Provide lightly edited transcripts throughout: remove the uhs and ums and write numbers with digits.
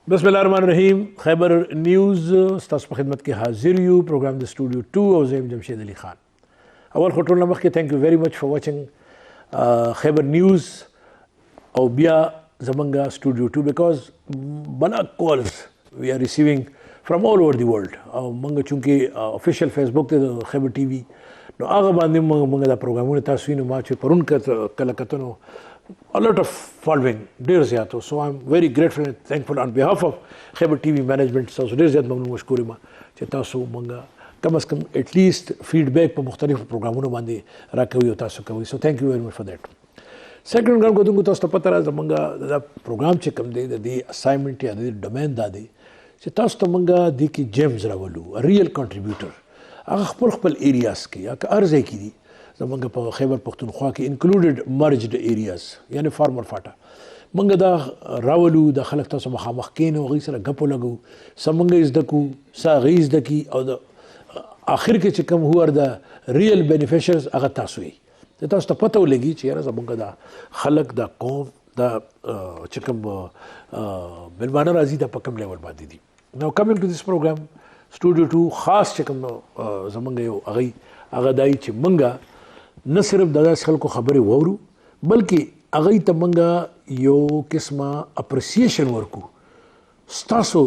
बिस्मिल्लाहिर्रहमानिर्रहीम। खैबर न्यूज़ स्तास पर खिदमत के हाजिर यू प्रोग्राम द स्टूडियो 2 और ज़ैम जमशेद अली खान। अवल खोटोल नमक के thank you very much for watching Khyber news और बिया जमंगा स्टूडियो 2 बिकॉज बना calls we are receiving from all over the world. और मंग चूँकि ऑफिशियल फेसबुक ते खैबर टीवी नो आगे बांधे मंग दा प्रोग्रामों ने तास्वीन माच परुन कलकतनो a lot of following dear ज़्यादा. So I'm very grateful and thankful on behalf of Khaybar TV management. So dear ज़्यादा मम्मू मशकूर मा चेतासो मंगा कम अज़ कम at least feedback पर मुख्तलिफ प्रोग्रामों बांधे रखे हुए तासो कभी. So thank you very much for that. Second काम को तुमको तास्तो पता रहा मंगा दा प्रोग्राम चे कम दे दी assignment या दी domain दा दे चेतास्तो मंगा दी की James रावलू a real contributor. अगर खपल areas के या अर्ज़े की दी زمانگا پا خیبر پختونخوا کی included merged areas یعنی فارمر فاٹا منگا دا راولو دا خلق تاسو مخامخ کینو غی سره گپو لگو سمنگا ازدکو سا غی ازدکی او دا آخر کے چکم ہوا دا ریل بینیفیشرز اغا تاسوی تاسو تا پتہ لگی چی یارا زمانگا دا خلق دا قوم دا چکم بلمانا رازی دا پکم لیول بادی دی. Now coming to this program Studio 2 خاص چکم زمانگا یو اغی اغا دائی چی منگا نہ صرف دادا خلق کو خبریں وورو بلکہ اگئی تمنگا یو قسمہ اپریسیشن ورکو ستاسو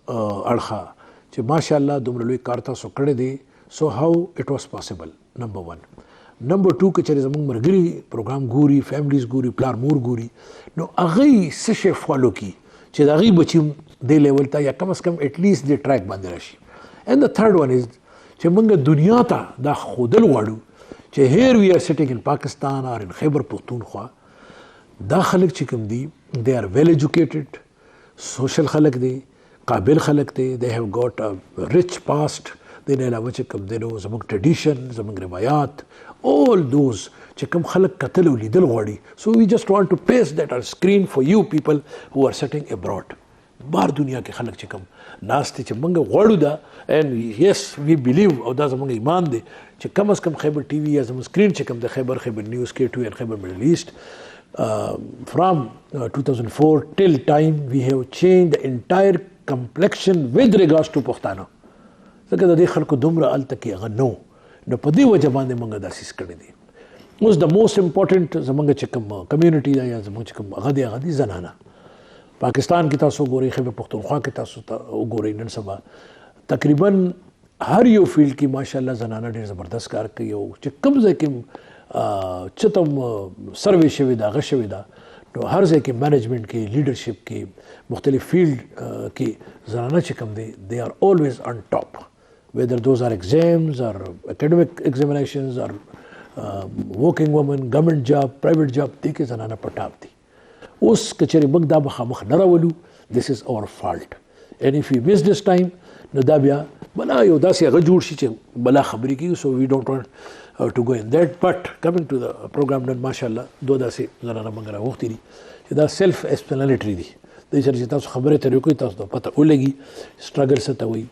اڑخا چه ماشاء اللہ دومره لوی کار تاسو کړی دی. سو هاو اٹ واز پاسبل نمبر 1. نمبر 2 که چېرې زموږ ملګري پروګرام ګوري فیملیز ګوري پلار مور ګوري نو هغوی څه شی فالو کړي چې د هغوی بچي دې لیول ته یا کم از کم ایټ لیسټ دې ټریک باندې راشي. اینڈ د تھرډ ون از چې موږ دنیا ته دا ښودل غواړو چې here we are sitting in Pakistan or in Khyber Pakhtunkhwa دا خلق چې کوم دي they are well educated social خلق دي قابل خلق دي they have got a rich past دې نه علاوه چې کوم دي نو زموږ tradition زموږ روایات all those چې کوم خلق قتل ولیدل غواړي. So we just want to paste that on screen for you people who are sitting abroad. بار دنیا کے خلق چکم ناستے چھ منگا غوڑو دا and yes we believe او دا زمانگا ایمان دے چھ کم از کم خیبر ٹی وی یا زمان سکرین چکم دے خیبر نیوز K2 and خیبر Middle East from 2004 till time we have changed the entire complexion with regards to پختانو زکر دا دے خلقو دمرا آل تکی اغنو نو پا دی وجہ باندے منگا دا سیس کردی دی. was the most important زمانگا چکم community دا یا زمان چکم اغدی زنانا پاکستان کی تاسو ګورئ خیبر پختونخوا کی تاسو ګورئ نن سبا تقریباً هر یو فیلډ کې ماشاءالله زنانه ډېر زبردست کار کوي او چې کوم ځای کې چې تم سروې شوې ده هغه شوې ده نو هر ځای کې مینجمنټ کې لیډرشپ کې مختلف فیلډ کې زنانه چې کوم دی they are always on top whether those are exams or academic examinations or working women government job private job دې کې زنانه په ټاپ دي. اوس کچری موږ دا مخامخ نه راولو this is our fault and if we miss this time نو دا بیا بلا یو داسې هغه جوړ شي چې بلا خبرې کیږي. so we don't want to go in that but coming to the program نن ماشاءالله دو داسې زنانه موږ راغوښتي دي چې دا سیلف ایکسپلینیټري دي دې سره چې تاسو خبرې ترې کوئ تاسو ته پته ولګي سټرګل څه ته وایي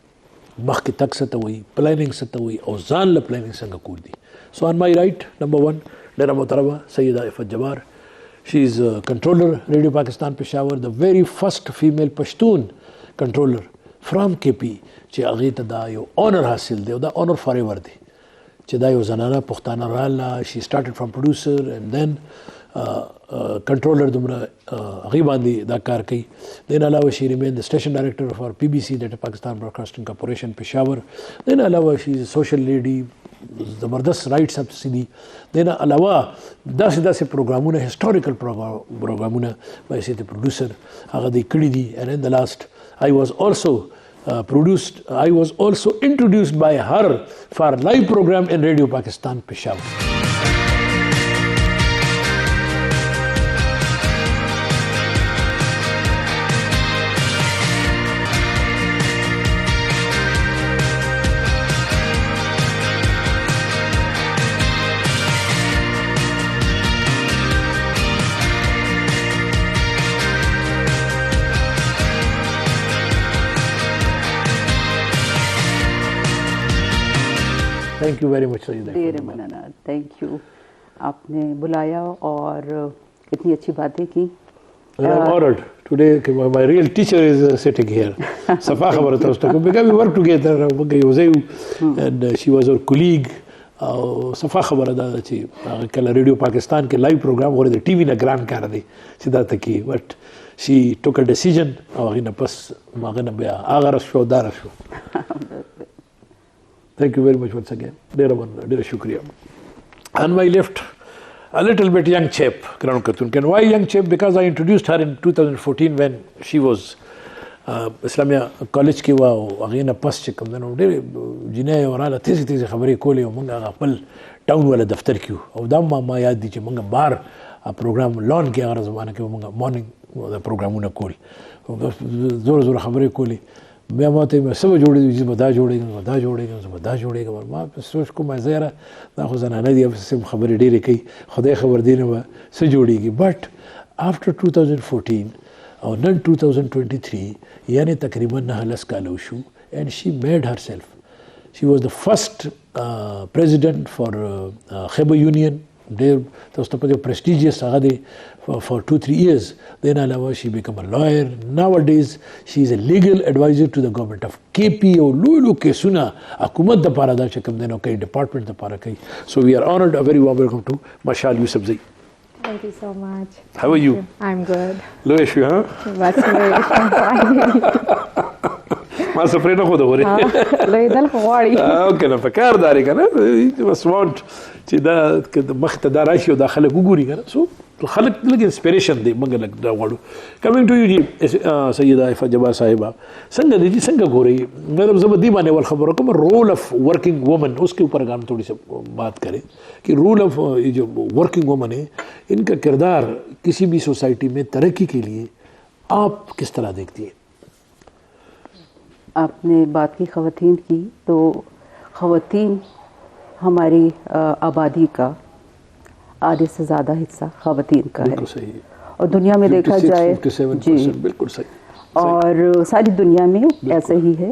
مخکې تګ څه ته وایي پلانینګ څه ته وایي او ځان له پلانینګ څنګه کول دي. so on my right number 1 ډېره محترمه سیده عفت جبار. She is a controller, Radio Pakistan Peshawar, the very first female Pashtun controller from KP. چې هغې ته دا یو honor حاصل دی او دا honor forever دی چې دا یو زنانه پښتانه راله. she started from producer and then controller دومره هغې باندې دا کار کوي. then علاوه she remained the station director for PBC that is Pakistan Broadcasting Corporation Peshawar. then علاوه she is a social lady زبردست رائټس اپ سیدی. دین علاوه داسې داسې پروګرامونه هیسټوریکل پروګرامونه به سي ته پروډوسر هغه دی کړی دي. and in the last I was also introduced by her for live program in Radio Pakistan Peshawar. تھینک یو ویری مچ سیدہ. ڈیر منانا تھینک یو آپ نے بلایا اور اتنی اچھی باتیں کی. I'm honored today my real teacher is sitting here. Safa khabar tha usta ko because we work together. And she was our colleague. Safa khabar da chi kala Radio Pakistan ke live program or the TV na grand kar di sida taki, but she took a decision agina pas magana be agar show dar show. Thank you very much once again. Dear shukriya. On my left, a little bit young chap, Kiran Khatun. Why young chap? Because I introduced her in 2014 when she was Islamia College ki wa agina pas chikam dano de jinay orala tisi khabari koli manga apal town wala daftar kyu aw dam ma yaad di che manga bar program lawn ke agar zamana ke manga morning the program una kol zor khabari koli میں ماتے میں سب جوڑے جس بدا جوڑے گا بدا جوڑے گا ما سوچ کو میں زیرا دا خو زنانه دی سم خبرې ډېرې کوي خدای خبر دی نه څه جوړیږي بٹ آفٹر 2014 اور نن 2023 یعنی تقریبا 9 کال وشو اینڈ شی میڈ ہر سیلف شی واز دا فرسٹ پریزیڈنٹ فار خیبر یونین ډېر تاسو ته په پرسټیجیس هغه دی for 2-3 years. Then alawa she became a lawyer. Nowadays she is a legal advisor to the government of KP or lulu ke suna hukumat da para da chakam deno kai department da para kai. So we are honored. A very warm welcome to Mashal Yousafzai. Thank you so much. How are you? I'm good. Lo issue, huh? What's the ما سفرنا خود غوري لا يدل خواري اوكي انا فكر داري كان بس وانت چې دا مخته دا راشي او داخله وګوري کنه سو خلک لګ انسپیریشن دی موږ لګ دا وړو کمینګ ټو یو جی سیدہ عائفہ جبار صاحبہ څنګه دي څنګه ګوري مطلب زما دی باندې ول خبرو کوم رول اف ورکنگ وومن اس کے اوپر ہم تھوڑی سی بات کریں کہ رول اف جو ورکنگ وومن ہے ان کا کردار کسی بھی سوسائٹی میں ترقی کے لیے آپ کس طرح دیکھتی ہیں؟ آپ نے بات کی خواتین کی، تو خواتین ہماری آبادی کا آدھے سے زیادہ حصہ خواتین کا ہے، اور دنیا میں دیکھا جائے جی بالکل صحیح، اور ساری دنیا میں ایسا ہی ہے۔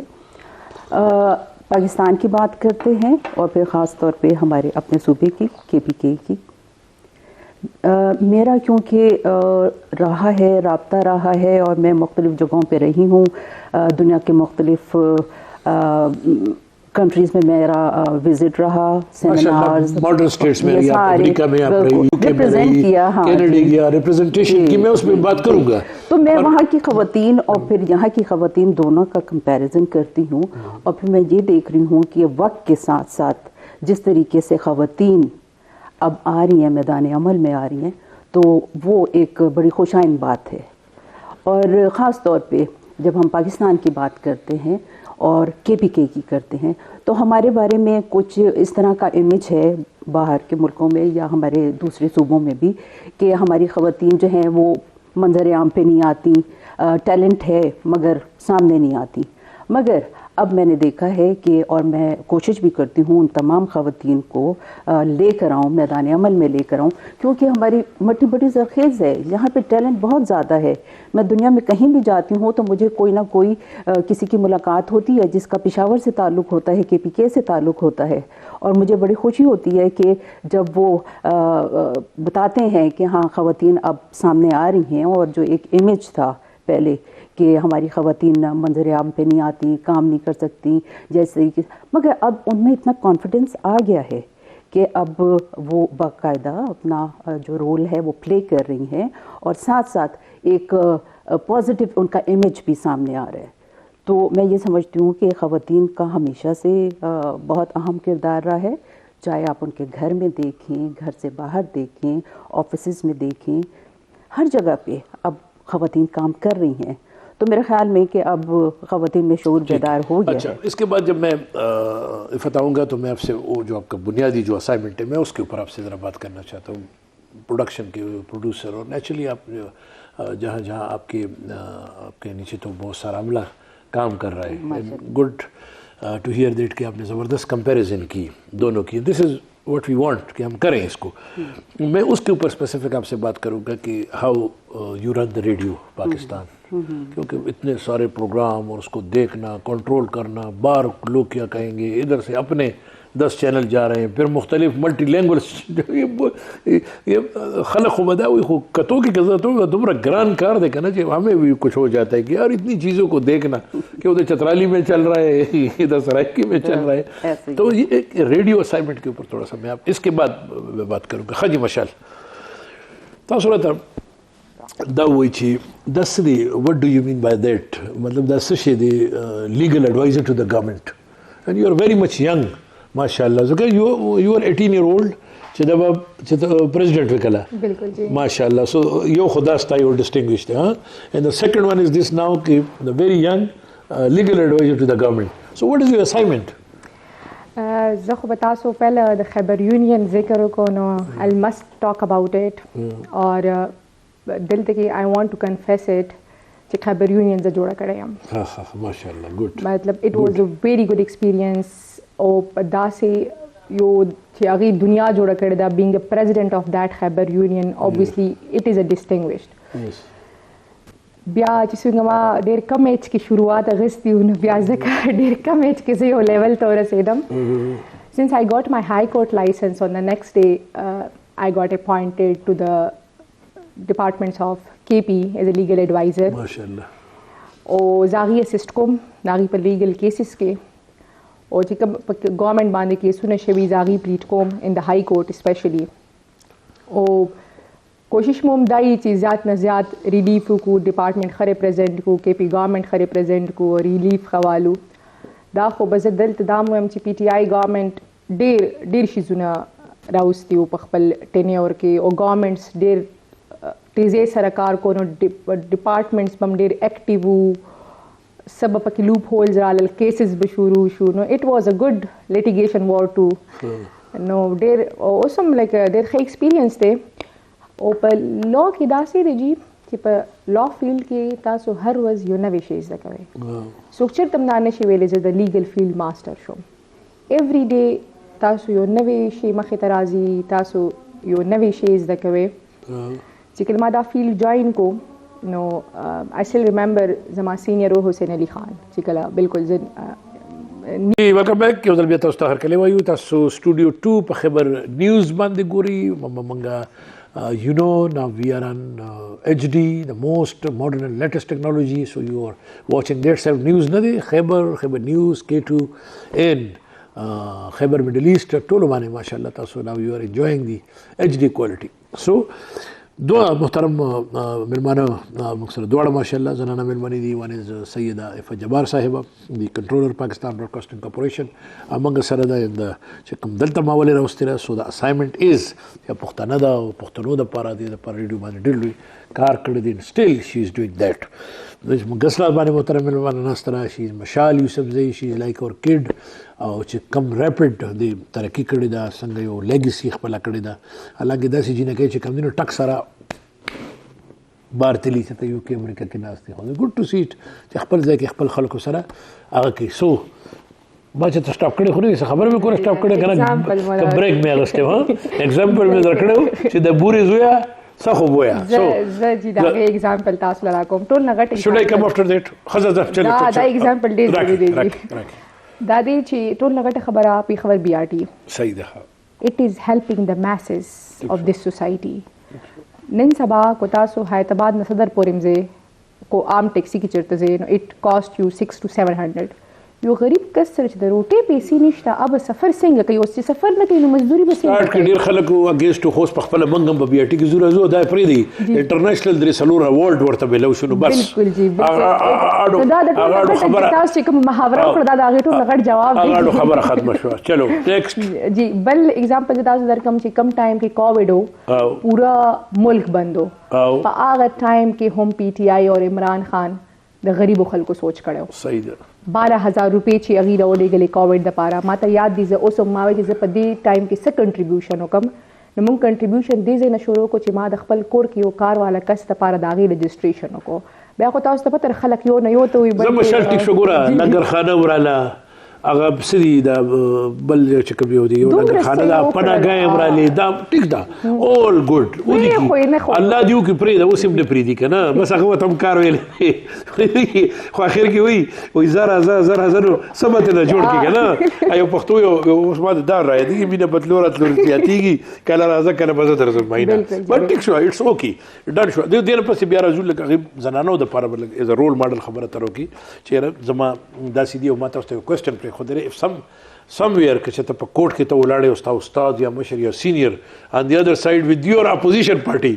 پاکستان کی بات کرتے ہیں اور پھر خاص طور پہ ہمارے اپنے صوبے کی KPK کی، میرا کیونکہ رہا ہے رابطہ رہا ہے اور میں مختلف جگہوں پہ رہی ہوں، دنیا کے مختلف کنٹریز میں میرا وزٹ رہا، سیمینارز ماڈرن اسٹیٹس میں امریکہ میں آپ رہی، UK میں رہی، کینیڈا گیا، ریپرزنٹیشن کی میں اس میں بات کروں گا، تو میں وہاں کی خواتین اور پھر یہاں کی خواتین دونوں کا کمپیریزن کرتی ہوں، اور پھر میں یہ دیکھ رہی ہوں کہ وقت کے ساتھ ساتھ جس طریقے سے خواتین اب آ رہی ہیں میدان عمل میں آ رہی ہیں، تو وہ ایک بڑی خوشائن بات ہے۔ اور خاص طور پہ جب ہم پاکستان کی بات کرتے ہیں اور KPK کی کرتے ہیں تو ہمارے بارے میں کچھ اس طرح کا امیج ہے باہر کے ملکوں میں یا ہمارے دوسرے صوبوں میں بھی کہ ہماری خواتین جو ہیں وہ منظر عام پہ نہیں آتی، ٹیلنٹ ہے مگر سامنے نہیں آتی، مگر اب میں نے دیکھا ہے کہ اور میں کوشش بھی کرتی ہوں ان تمام خواتین کو لے کر آؤں، میدان عمل میں لے کر آؤں، کیونکہ ہماری مٹی بڑی زرخیز ہے، یہاں پہ ٹیلنٹ بہت زیادہ ہے۔ میں دنیا میں کہیں بھی جاتی ہوں تو مجھے کوئی نہ کوئی کسی کی ملاقات ہوتی ہے جس کا پشاور سے تعلق ہوتا ہے، KPK سے تعلق ہوتا ہے، اور مجھے بڑی خوشی ہوتی ہے کہ جب وہ بتاتے ہیں کہ ہاں خواتین اب سامنے آ رہی ہیں، اور جو ایک امیج تھا پہلے کہ ہماری خواتین منظر عام پہ نہیں آتی، کام نہیں کر سکتی جیسے کہ، مگر اب ان میں اتنا کانفیڈنس آ گیا ہے کہ اب وہ باقاعدہ اپنا جو رول ہے وہ پلے کر رہی ہیں، اور ساتھ ساتھ ایک پازیٹیو ان کا امیج بھی سامنے آ رہا ہے۔ تو میں یہ سمجھتی ہوں کہ خواتین کا ہمیشہ سے بہت اہم کردار رہا ہے، چاہے آپ ان کے گھر میں دیکھیں، گھر سے باہر دیکھیں، آفیسز میں دیکھیں، ہر جگہ پہ اب خواتین کام کر رہی ہیں۔ تو میرے خیال میں کہ اب خواتین میں شعور بیدار ہو گیا ہے۔ اچھا، اس کے بعد جب میں فتاؤں گا تو میں آپ سے وہ جو آپ کا بنیادی جو اسائنمنٹ ہے میں اس کے اوپر آپ سے ذرا بات کرنا چاہتا ہوں، پروڈکشن کے پروڈیوسر، اور نیچرلی آپ جہاں جہاں آپ کے نیچے تو بہت سارا عملہ کام کر رہا ہے، گڈ ٹو ہیئر دیٹ کہ آپ نے زبردست کمپیریزن کی دونوں کی، دس از واٹ وی وانٹ کہ ہم کریں اس کو۔ میں اس کے اوپر اسپیسیفک آپ سے بات کروں گا کہ ہاؤ یو رن دا ریڈیو پاکستان، کیونکہ اتنے سارے پروگرام اور اس کو دیکھنا، کنٹرول کرنا، بار لوگ کیا کہیں گے، ادھر سے اپنے 10 چینل جا رہے ہیں, پھر مختلف ملٹی لینگویج. خلق خو بداوی خو کتوں کی قضا تمہارا گران کار دیکھا نا جی, ہمیں بھی کچھ ہو جاتا ہے کہ یار اتنی چیزوں کو دیکھنا کہ ادھر چترالی میں چل رہا ہے, ادھر سرائکی میں چل رہا ہے. تو یہ ایک ریڈیو اسائنمنٹ کے اوپر تھوڑا سا میں آپ اس کے بعد میں بات کروں گا. خاجی مشال تاسو راته دا وایي چې دا څه دی, what do you mean by that, مطلب دا څه شی دی legal advisor to the government, and you are very much young ماشاءالله, ځکه you are 18-year-old چې دا چې president وکړه. بالکل جی ماشاءالله. so یو خدا ستا یو distinguished دی, and the second one is this now کہ the very young legal advisor to the government. so what is your assignment? زه خو به تاسو پهله د خیبر یونین ذکر وکړو نو I must talk about it. اور دلته کې I want to confess it چې خیبر یونین زه جوړه کړی یم. ها ها ماشاءالله, good. مطلب it was a very good experience. او په داسې یو چې هغې دنیا جوړه کړې ده, being the president of that خیبر یونین, obviously it is a distinguished. Yes. بیا چې څنګه ما ډېر کم ایج کې شروعات اخیستي وو, نو بیا ځکه ډېر کم ایج کې زه یو لیول ته ورسېدم. Since I got my high court license, on the next day I got appointed to the departments of KP as a legal advisor. ماشاءالله. او زاغي اسسٹ کوم زاغي په لیګل کیسز کې, او چې کوم په ګورنمنت باندې کیسونه شوي زاغي پلیټ کوم ان د هائی کورټ اسپیشلی. او کوشش مو هم دای چې زیات نه زیات ریلیف کو ډپارټمنټ ښه ریپرزینټ کو, کې پی ګورنمنټ ښه ریپرزینټ کو, ریلیف خوالو. دا خو به زه دلته دا هم وایم چې پی ټی آی ګورنمنټ ډېر شیزونه راوستي وو په خپل ټینیور کې, او ګورنمنټس ډېر تیزی سره کار کو, نو ډپارټمنټس به هم ډېر ایکټیو وو, سب پکې لوپ هولز رالل, کیسز به شروع شو. نو اټ واز ا ګډ لیټیګیشن وار ټو. نو ډېر اوس هم لایک ډېر ښه ایکسپیرینس دی. او په لا کې داسې دی جی چې په لا فیلډ کې تاسو هر ورځ یو نوې شی زده کوئ. څوک چېرته هم دا نشي ویلی زه د لیګل فیلډ ماسټر شوم. ایوری ډے تاسو یو نوې شی مخې ته راځي, تاسو یو نوې شی زده کوئ. چې کله ما دا فیلډ جوائن کو نو آئی سټل ریممبر زما سینیر حسین علی خان چې کله بالکل ویلکم بیک. یو ځل بیا تاسو ته هرکلی وایو. تاسو سټوډیو 2 په خبر نیوز باندې ګوري. موږ you know now we are on HD, the most modern and latest technology, so you are watching that side of news نه دی, خیبر نیوز K2 and خیبر middle east ټولو باندې ماشاءالله تاسو now you are enjoying the HD quality. so دو محترم ملمانه موږ سره دواړه ماشاءالله زنانه ملمنې دي. ون از سیده اف جبار صاحبه دی کنټرولر پاکستان براډکاسټینګ کارپوریشن, موږ سره ده چې کوم دلته ما ولې راوستې ده. سو د اسایمنټ از یا پښتانه ده او پښتنو دپاره دی دپاره ریډیو باندې ډېر لوی کار کړی دی. سټل شي از ډوینګ دیٹ. موږ سره باندې محترم ملمانه ناسته ده. شي از مشال یوسفزئی, شي از لایک اور کډ, او چې کم ریپډ دی ترقي کړې ده, څنګه یو لیګسي خپله کړې ده. حالانکې داسې جینکۍ چې کوم دي نو ټک سره بار تلي چې ته یو کې امریکا کې ناست دی. خو ګډ ټو سیټ چې خپل ځای کې خپل خلکو سره هغه کوي. سو ما چې ته سټاپ کړی خو نه خبره مې کوله سټاپ کړی که نه بریک مې اخیستی وم. اګزامپل مې در کړی چې د بورې زویه څه خو بویه. زه چې د هغې اګزامپل تاسو له راکوم ټول نه غټ should I come after that? ښځه ځه دا اګزامپل ډېر ضروري دی. دا دی چې ټول نه غټه خبره پېښور بي آر ټي. صحیح ده. It is helping the masses of this society. نن سبا کو تاسو حیدرآباد نه صدر پورې مځئ کو عام ټیکسي کې چېرته ځئ نو اټ کاسټ یو 6 to 700. یو غریب کس سره چې د روټۍ پیسې نشته, اب سفر څنګه کوي؟ اوس چې سفر نه کوي نو مزدوري به څنګه کوي؟ ډېر خلک اګینسټ خو په خپله موږ هم په بي آر ټي کې زوره زو دا پرېږدي انټرنیشنل درې څلور اواډ ورته میلاو شو نو بس. بالکل جی بالکل. دا د ټولو خبره تاسو چې کوم محاوره وکړه دا د هغې ټول غټ جواب دی. هغه خبره ختمه شوه. چلو نیکسټ جی بل اگزامپل تاسو درکم چې کم ټایم کې کووډ و, پورا ملک بند و, په هغه ټایم کې هم پی ټی آی اور عمران خان د غریبو خلکو سوچ کړی. صحیح ده. 12,000 روپۍ چې هغې راولېږلې کووډ دپاره. ما ته یاد دي زه اوس هم ما وایي چې زه په دې ټایم کې څه کنټریبیوشن وکړم. نو موږ کنټریبیوشن دې ځای نه شروع کړو چې ما د خپل کور کې یو کار والا کس دپاره د هغې رجسټریشن وکړو. بیا خو تاسو ته پته خلک یو نه یو ته وایي زه مشال ټیک شو ګوره نګرخانه وراله هغه سری دا بل چې کوم یو دی یو د خانه دا پناهګاه امرالي دا ټیک دا all good ودی الله دیو کې پرې دا اوسم د پرې دی کنه بس هغه تم کار ویل خو اخر کې وی زرا سمته نه جوړ کې کنه ایو پښتو یو اوس ما دا راځي دی مینه بدلورت لورتیاتیږي کله راځه کله بس درځم ماینه بٹ ټیک شو اټس اوکي ډن شو د دې پس بیا راځو لکه زنانو د لپاره از ا رول ماډل خبره ترو کې چې زما داسې دی او ما تاسو ته کوېسچن پرې خو درې if somewhere که چې ته په کوټ کې ته ولاړې او استاد یا مشر یا سینیئر on the other side with your opposition party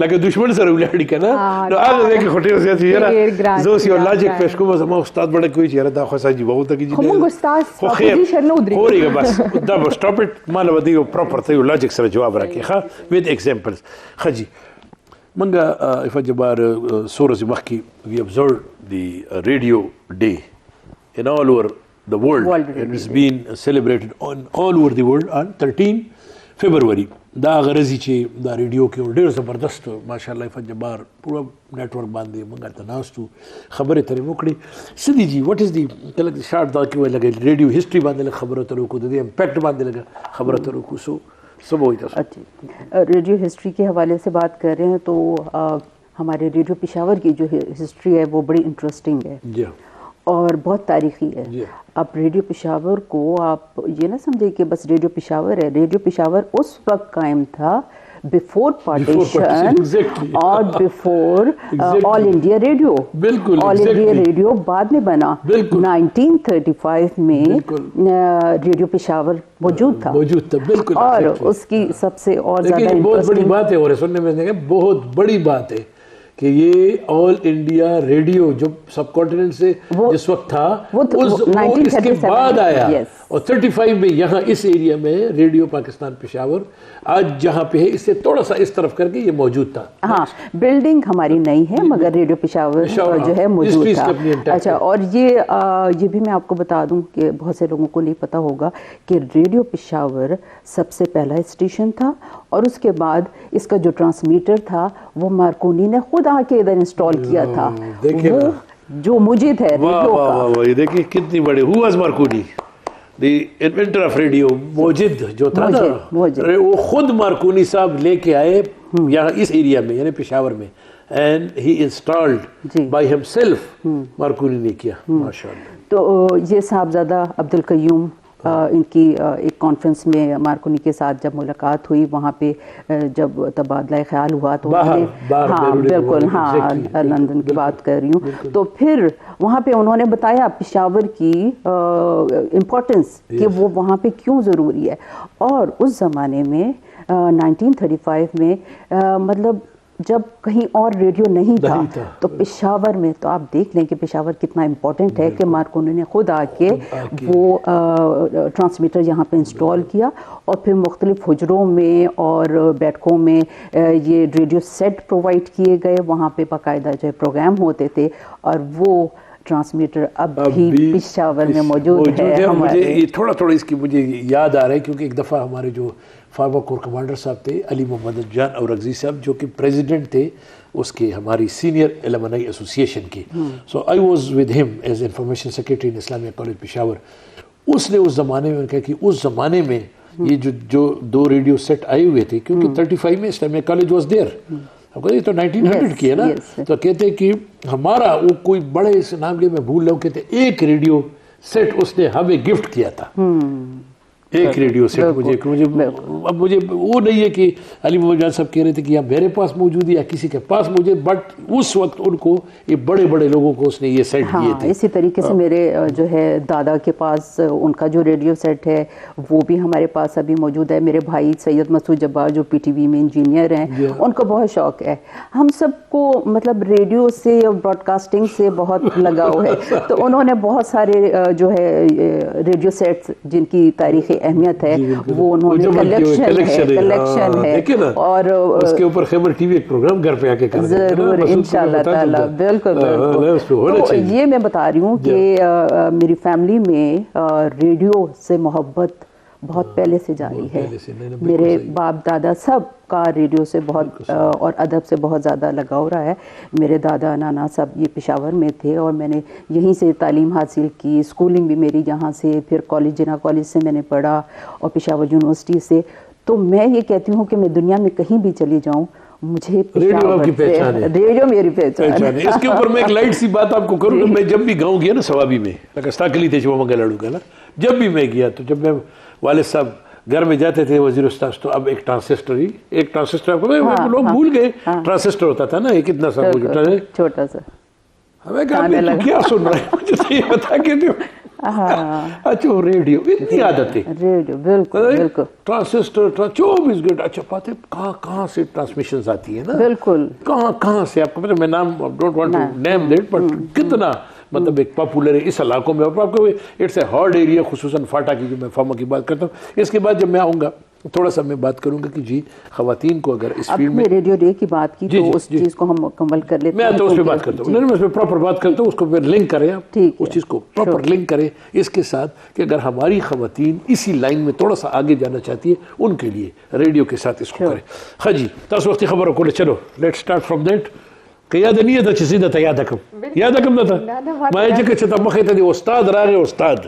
لکه دشمن سره ولاړی کنه نو هغه ځکه خټه زیات یاره زه اوس یو لاجیک پیش کوم زما استاد بڑا کوي چې یاره دا خو ساجي بہت کی خو موږ استاد اپوزیشن نو درې اوريګه بس دا سټاپ اټ مال ودی پراپر ته یو لاجیک سره جواب راکې ښه with examples خجی منګه if جبار سورز مخکی we observed the radio day in all over the world and it's been celebrated on all over the world on 13 February دا غرضی چې دا ریډیو کې ډېر زبردست ماشاءالله فن جبار پورا نیټورک باندې موږ ته ناستو خبرې ترې وکړې سدي جی وات از دی کله شارټ دا کې لګي ریډیو هیسټري باندې خبرې ترې وکړو د امپیکټ باندې لګا خبرې ترې وکړو سو سب وہی تھا ریڈیو ہسٹری کے حوالے سے بات کر رہے ہیں تو ہمارے ریڈیو پشاور کی جو ہسٹری ہے وہ بڑی انٹرسٹنگ ہے اور بہت تاریخی ہے اب ریڈیو پشاور کو آپ یہ نہ سمجھے کہ بس ریڈیو پشاور ہے ریڈیو پشاور اس وقت قائم تھا بیفور پارٹیشن اور بیفور آل انڈیا ریڈیو آل انڈیا ریڈیو بعد میں بنا 1935 میں ریڈیو پشاور موجود تھا بالکل اور اس کی سب سے اور زیادہ بہت بڑی بات ہے اور سننے میں بہت بڑی بات ہے کہ یہ آل انڈیا ریڈیو جو سب کانٹیننٹ سے جس وقت تھا اس کے بعد آیا اور 35 میں یہاں اس ایریا میں ریڈیو پاکستان پشاور آج جہاں پہ ہے اس سے تھوڑا سا اس طرف کر کے یہ موجود تھا ہاں بلڈنگ ہماری نئی ہے مگر ریڈیو پشاور جو ہے موجود تھا اچھا اور یہ بھی میں آپ کو بتا دوں کہ بہت سے لوگوں کو نہیں پتا ہوگا کہ ریڈیو پشاور سب سے پہلا اسٹیشن تھا اور اس کے بعد اس کا جو ٹرانسمیٹر تھا وہ مارکونی نے خود آ کے ادھر انسٹال کیا تھا وہ جو مجید ہے ریڈیو کا دیکھیں کتنی بڑی ہو واز مارکونی دی انوینٹر آف ریڈیو موجد جو تھا نا وہ خود مارکونی صاحب لے کے آئے یہاں اس ایریا میں یعنی پشاور میں اینڈ ہی انسٹالڈ بائی ہم سیلف مارکونی نے کیا ماشاءاللہ تو یہ صاحبزادہ عبدالقیوم ان کی ایک کانفرنس میں مارکونی کے ساتھ جب ملاقات ہوئی وہاں پہ جب تبادلہ خیال ہوا تو ہاں بالکل ہاں لندن کی بات کر رہی ہوں تو پھر وہاں پہ انہوں نے بتایا پشاور کی امپورٹنس کہ وہ وہاں پہ کیوں ضروری ہے اور اس زمانے میں 1935 میں مطلب جب کہیں اور ریڈیو نہیں تھا تو پشاور میں تو آپ دیکھ لیں کہ پشاور کتنا امپورٹنٹ ہے کہ مارکونی نے خود آ کے وہ ٹرانسمیٹر یہاں پہ انسٹال کیا اور پھر مختلف حجروں میں اور بیٹھکوں میں یہ ریڈیو سیٹ پرووائڈ کیے گئے وہاں پہ باقاعدہ جو ہے پروگرام ہوتے تھے اور وہ ٹرانسمیٹر اب بھی پشاور میں موجود ہے مجھے تھوڑا اس کی مجھے یاد آ رہا ہے کیونکہ ایک دفعہ ہمارے جو فارمر کور کمانڈر صاحب تھے علی محمد جان اورغزی صاحب جو کہ پریزیڈنٹ تھے اس کے ہماری سینئر ایلمنائی ایسوسیشن کے سو آئی واز ود ہم ایز انفارمیشن سیکرٹری ان اسلامیہ کالج پشاور اس نے اس زمانے میں کہا کہ اس زمانے میں یہ جو 2 ریڈیو سیٹ آئے ہوئے تھے کیونکہ 35 میں اسلامیہ کالج واز دیر یہ تو 1900 کی ہے نا تو کہتے کہ ہمارا وہ کوئی بڑے اس نام کے میں بھول رہا ہوں کہتے ایک ریڈیو سیٹ اس نے ہمیں گفٹ کیا تھا ایک ریڈیو سیٹ مجھے وہ نہیں ہے کہ علی محمد جان صاحب کہہ رہے تھے کہ میرے پاس موجود ہے یا کسی کے پاس موجود بٹ اس وقت ان کو یہ بڑے بڑے لوگوں کو اس نے یہ سیٹ دیے تھے اسی طریقے سے میرے جو ہے دادا کے پاس ان کا جو ریڈیو سیٹ ہے وہ بھی ہمارے پاس ابھی موجود ہے میرے بھائی سید مسعود جبار جو پی ٹی وی میں انجینئر ہیں ان کو بہت شوق ہے ہم سب کو مطلب ریڈیو سے اور براڈ کاسٹنگ سے بہت لگاؤ ہے تو انہوں نے بہت سارے جو ہے ریڈیو سیٹس جن کی تاریخی اہمیت ہے وہ انہوں نے کلیکشن ہے اور اس کے اوپر خیبر ٹی وی ایک پروگرام گھر پہ آ کے کر ضرور انشاءاللہ تعالی بالکل تو یہ میں بتا رہی ہوں کہ میری فیملی میں ریڈیو سے محبت بہت پہلے سے جاری ہے. میرے باپ دادا سب کا ریڈیو سے بہت اور ادب سے بہت زیادہ لگاؤ رہا ہے. میرے دادا نانا سب یہ پشاور میں تھے اور میں نے یہیں سے تعلیم حاصل کی. اسکولنگ بھی میری یہاں سے, پھر کالج جنا کالج سے میں نے پڑھا اور پشاور یونیورسٹی سے. تو میں یہ کہتی ہوں کہ میں دنیا میں کہیں بھی چلی جاؤں, مجھے ریڈیو آپ کی پہچان ہے, ریڈیو میری پہچان ہے. اس کے اوپر میں ایک لائٹ سی بات آپ کو کروں گا. میں جب بھی گاؤں گیا نا سوابی میں, استاکلی تھے شوما منگلڑو کا نا, جب بھی میں گیا تو جب میں والد صاحب گھر میں جاتے تھے وزیر استاذ, تو اب ایک ٹرانسسٹر آپ کو لوگ بھول گئے, ٹرانسسٹر ہوتا تھا نا ایک اتنا سا چھوٹا سا. ہمیں کہا کیا سن رہے ہیں, مجھے تو یہ بتا کے دو. اچھا ریڈیو اتنی عادت ہے, ریڈیو بالکل بالکل, ٹرانسسٹر 24 گھنٹے. اچھا پتہ ہے کہاں سے ٹرانسمیشنز آتی ہیں نا, بالکل کہاں سے, آپ کو پتہ, میں نام ڈونٹ وانٹ ٹو نیم دیٹ, بٹ کتنا مطلب ایک پاپولر ہے اس علاقوں میں. آپ کو اٹس اے ہارڈ ایریا, خصوصاً فاٹا کی جو میں فارما کی بات کرتا ہوں. اس کے بعد جب میں آؤں گا تھوڑا سا میں بات کروں گا کہ جی خواتین کو اگر اس فیلڈ میں ریڈیو ڈے کی بات کی تو اس چیز کو ہم مکمل کر لیتے ہیں. میں تو اس پہ بات کرتا ہوں, نہیں میں اس پہ پراپر بات کرتا ہوں, اس کو پھر لنک کریں آپ, اس چیز کو پراپر لنک کریں اس کے ساتھ کہ اگر ہماری خواتین اسی لائن میں تھوڑا سا آگے جانا چاہتی ہے ان کے لیے ریڈیو کے ساتھ اس کو کریں. ہاں جی, تاس وقتی خبروں کو چلو لیٹ اسٹارٹ فرام دیٹ. کہ یاد نہیں تھا چې سیده ته یاد کم نه ته ما یې چې ته مخې ته دی استاد راغی, استاد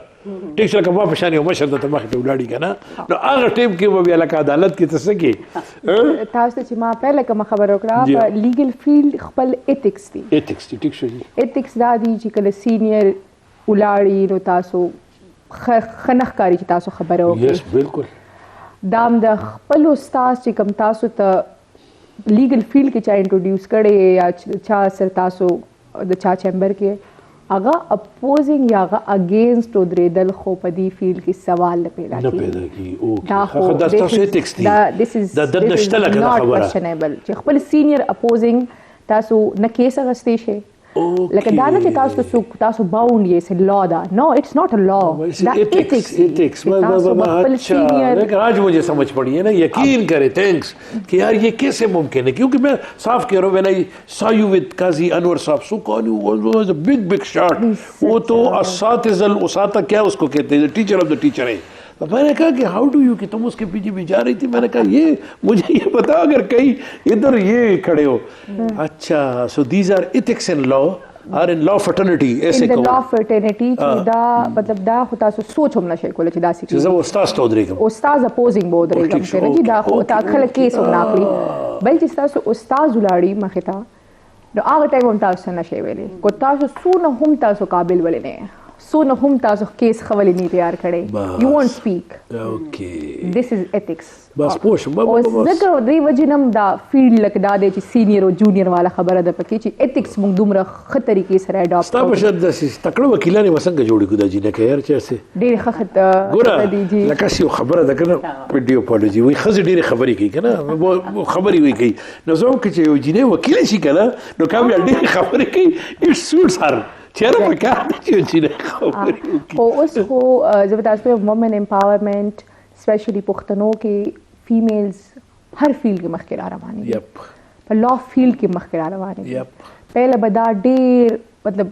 ټیک شو کما په شان یو مشر ته مخې ته ولاړی کنه, نو هغه ټیم کې به بیا لکه عدالت کې څه کې تاسو چې ما پهله کوم خبر وکړه په لیګل فیلډ خپل ایتھکس دی ټیک شو جی. ایتھکس دا دی چې کله سینیئر ولاړی نو تاسو خنخ کاری چې تاسو خبره وکړي. یس بالکل, دام د خپل استاد چې کوم تاسو ته لیگل فیلڈ کې چا انټروډیوس کړي یا چا سر تاسو د چا چیمبر کې هغه اپوزنګ یا هغه اگینسٹ ودرېدل خو په دې فیلډ کې سوال نه پیدا کی. اوکې دا تاسو ایتھکس دی, دا د نشته لکه خبره کوېسچنیبل چې خپل سینیئر اپوزنګ تاسو نه کیس اغستې شئ لکه دا نه چې تاسو باونډ یې سه لا دا, نو اٹس ناٹ ا لا, دا ایتھکس. لیکن آج مجھے سمجھ پڑی ہے نا, یقین کرے تھینکس کہ یار یہ کیسے ممکن ہے, کیونکہ میں صاف کہہ رہا ہوں, when I saw you with قاضی انور صاحب, so was a big shot. وہ تو اساتذہ الاساتذہ کیا اس کو کہتے ہیں, ٹیچر آف دا ٹیچر ہے. میں نے کہا کہ ہاؤ ڈو یو, کہ تم اس کے پیچھے بھی جا رہی تھی. میں نے کہا یہ مجھے یہ بتا اگر کہیں ادھر یہ کھڑے ہو. اچھا سو دیز آر ایتھکس ان لا اور ان لا فرٹرنٹی, ایسے کہو لا فرٹرنٹی چې دا مطلب دا خو تاسو سوچ هم نشئ کولی چې دا سې زه استاد ته ودرېږم, استاد اپوزنګ به ودرېږم که نه چې دا خو تا خلک کیس هم نه اخلي, بل چې ستاسو استاد ولاړي مخې ته نو هغه ټایم هم تاسو ته نشئ ویلی, کو تاسو څونه هم تاسو قابل ولی نه یې, څونه هم تاسو کیس خولې نه تیار کړی, یو وونټ سپیک. اوکې دس از ایتھکس. بس پوه شم. اوس ځکه دې وجې نه هم دا فیلډ لکه دا دی چې سینیئر او جونیئر والا خبره ده پکې چې ایتھکس موږ دومره ښه طریقې سره اډاپټ ستا په شان داسې تکړه وکیلان یې څنګه جوړې کړو دا جینکۍ یار چې هسې ډېرې ښه ګوره لکه هسې یو خبره ده که نه پیډیوپالوجي وایي ښځې ډېرې خبرې کوي که نه, خبرې وایي کوي, نو زه وایم که چې یو جینۍ وکیله شي که نه نو کا بیا ډېرې خبرې کوي, اټ سوټس هر. خو اوس خو زه به تاسو ته وومن امپاورمنٹ اسپیشلی پښتنو کې فیمیلز هر فیلډ کې مخکې را روانې دي, په لا فیلډ کې مخکې را روانې دي. پهله به دا ډېر مطلب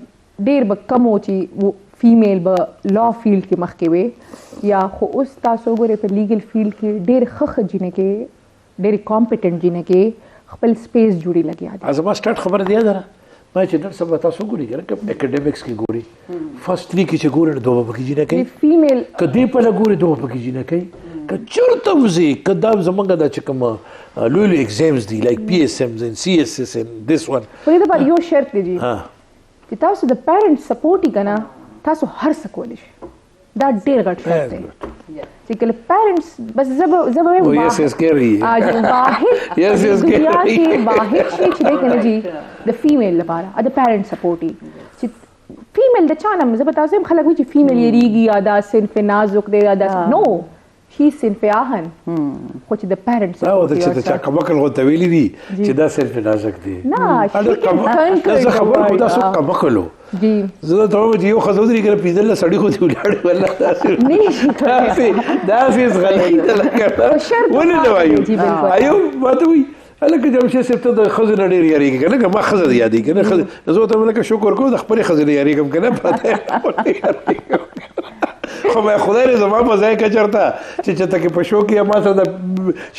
ډېر به کم و چې فیمیل به لا فیلډ کې مخکې وي, یا خو اوس تاسو ګورئ په لیګل فیلډ کې ډېر ښه جینکې ډېرې کامپیټنټ جینکې خپل سپیس جوړي لګیا دي. زما سټارټ خبره دی یاده ما چې نن سبا تاسو ګورئ که نه که اکیډمیکس کې ګورئ فرسټ 3 کې چې ګورئ نو دوه به پکې جینکۍ فیمیل, که دې پله ګورئ دوه به پکې جینکۍ, که چېرته وځې که دا زموږ دا چې کومه لوی لوی ایگزامز دي لایک پی ایس ایمز ان سی ایس ایس ان دس ون, په دې لپاره یو شرط دی چې تاسو د پیرنټ سپورټ یې که نه تاسو هر څه کولی شئ, دا ډېر غټ شرط دی چې کله پیرنټس بس زه به وایم واحد دنیا کې واحد شی چې دی که نه جي د فیمیل لپاره د پیرنټ سپورټ یي, چې فیمیل د چا نه زه به تاسو وایم خلک وایي چې فیمیل یېرېږي یا دا صنف نازک دی یا دا نو شي صنف آهن, خو چې د پیرنټ سپورټ چې د چا کمکل غوته ویلي دي چې دا صنف نازک دی نه شي زه خبر خو دا څوک کمکل و جی زه ته وایم چې یو ښځه ودرېږي که نه پېنځلس سړي خو دې ولاړې والله داسې زغلۍ ده لکه ولې نه وایو ایوب ما ته وایي هلکه جمشید صاحب ته د ښځې نه ډېر یارېږي که نه که ما ښځه دې یادېږي که نه ښځې زه ورته وایم لکه شکر کوم د خپلې ښځې نه یارېږم که نه پته خو ما خدای دې زما په ځای کې چرته چې چته کې پښو کې ما ته د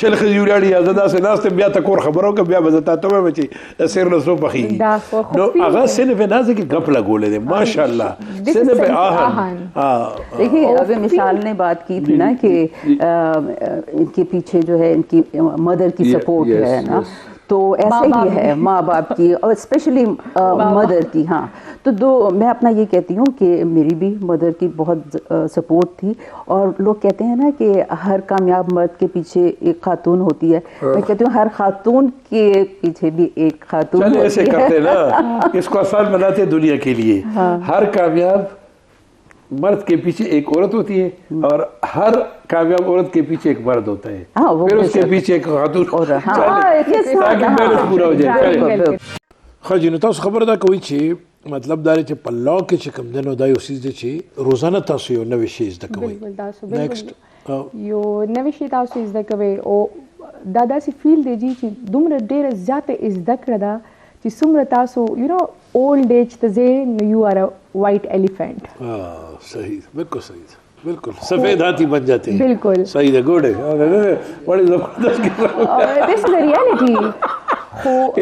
شل خجوړاړي ازدا سه ناست بیا ته کور خبرو کې بیا بزتا ته مې چې سیر نو سو پخي نو هغه سینه په نازه کې غپ لګولې دي ماشاءالله سینه په آهن دیکھیے ابھی مشال نے بات کی تھی نا کہ ان کے پیچھے جو ہے ان کی مدر کی سپورٹ ہے نا تو ایسے ہی ہے ماں باپ کی اور اسپیشلی مدر کی. ہاں تو میں اپنا یہ کہتی ہوں کہ میری بھی مدر کی بہت سپورٹ تھی اور لوگ کہتے ہیں نا کہ ہر کامیاب مرد کے پیچھے ایک خاتون ہوتی ہے. میں کہتی ہوں ہر خاتون کے پیچھے بھی ایک خاتون ایسے کرتے نا اس کو آسان بناتے دنیا کے لیے. ہر کامیاب مرد کے پیچھے ایک عورت ہوتی ہے اور ہر کامیاب عورت کے پیچھے ایک مرد ہوتا ہے پھر اس کے پیچھے ایک خاتون تاکہ بیلنس پورا ہو جائے. خو جی نو تاسو خبر ده کوي چې مطلب دا چې په لا کې چې کوم دنو دا یو سیز دی چې روزانه تاسو یو نوې شی زده کوئ. نیکسټ یو نوې شی تاسو زده کوئ او دا داسې فیل دی چې دومره ډېره زیاته زده کړه ده چې څومره تاسو یو نو اولډ ایج ته ځئ نو یو آر ا وائٹ ایلیفینٹ. صحیح بالکل صحیح بالکل سفید ہاتھی بن جاتے ہیں. بالکل صحیح ہے گڈ ہے بڑی زبردست. دس از ریالٹی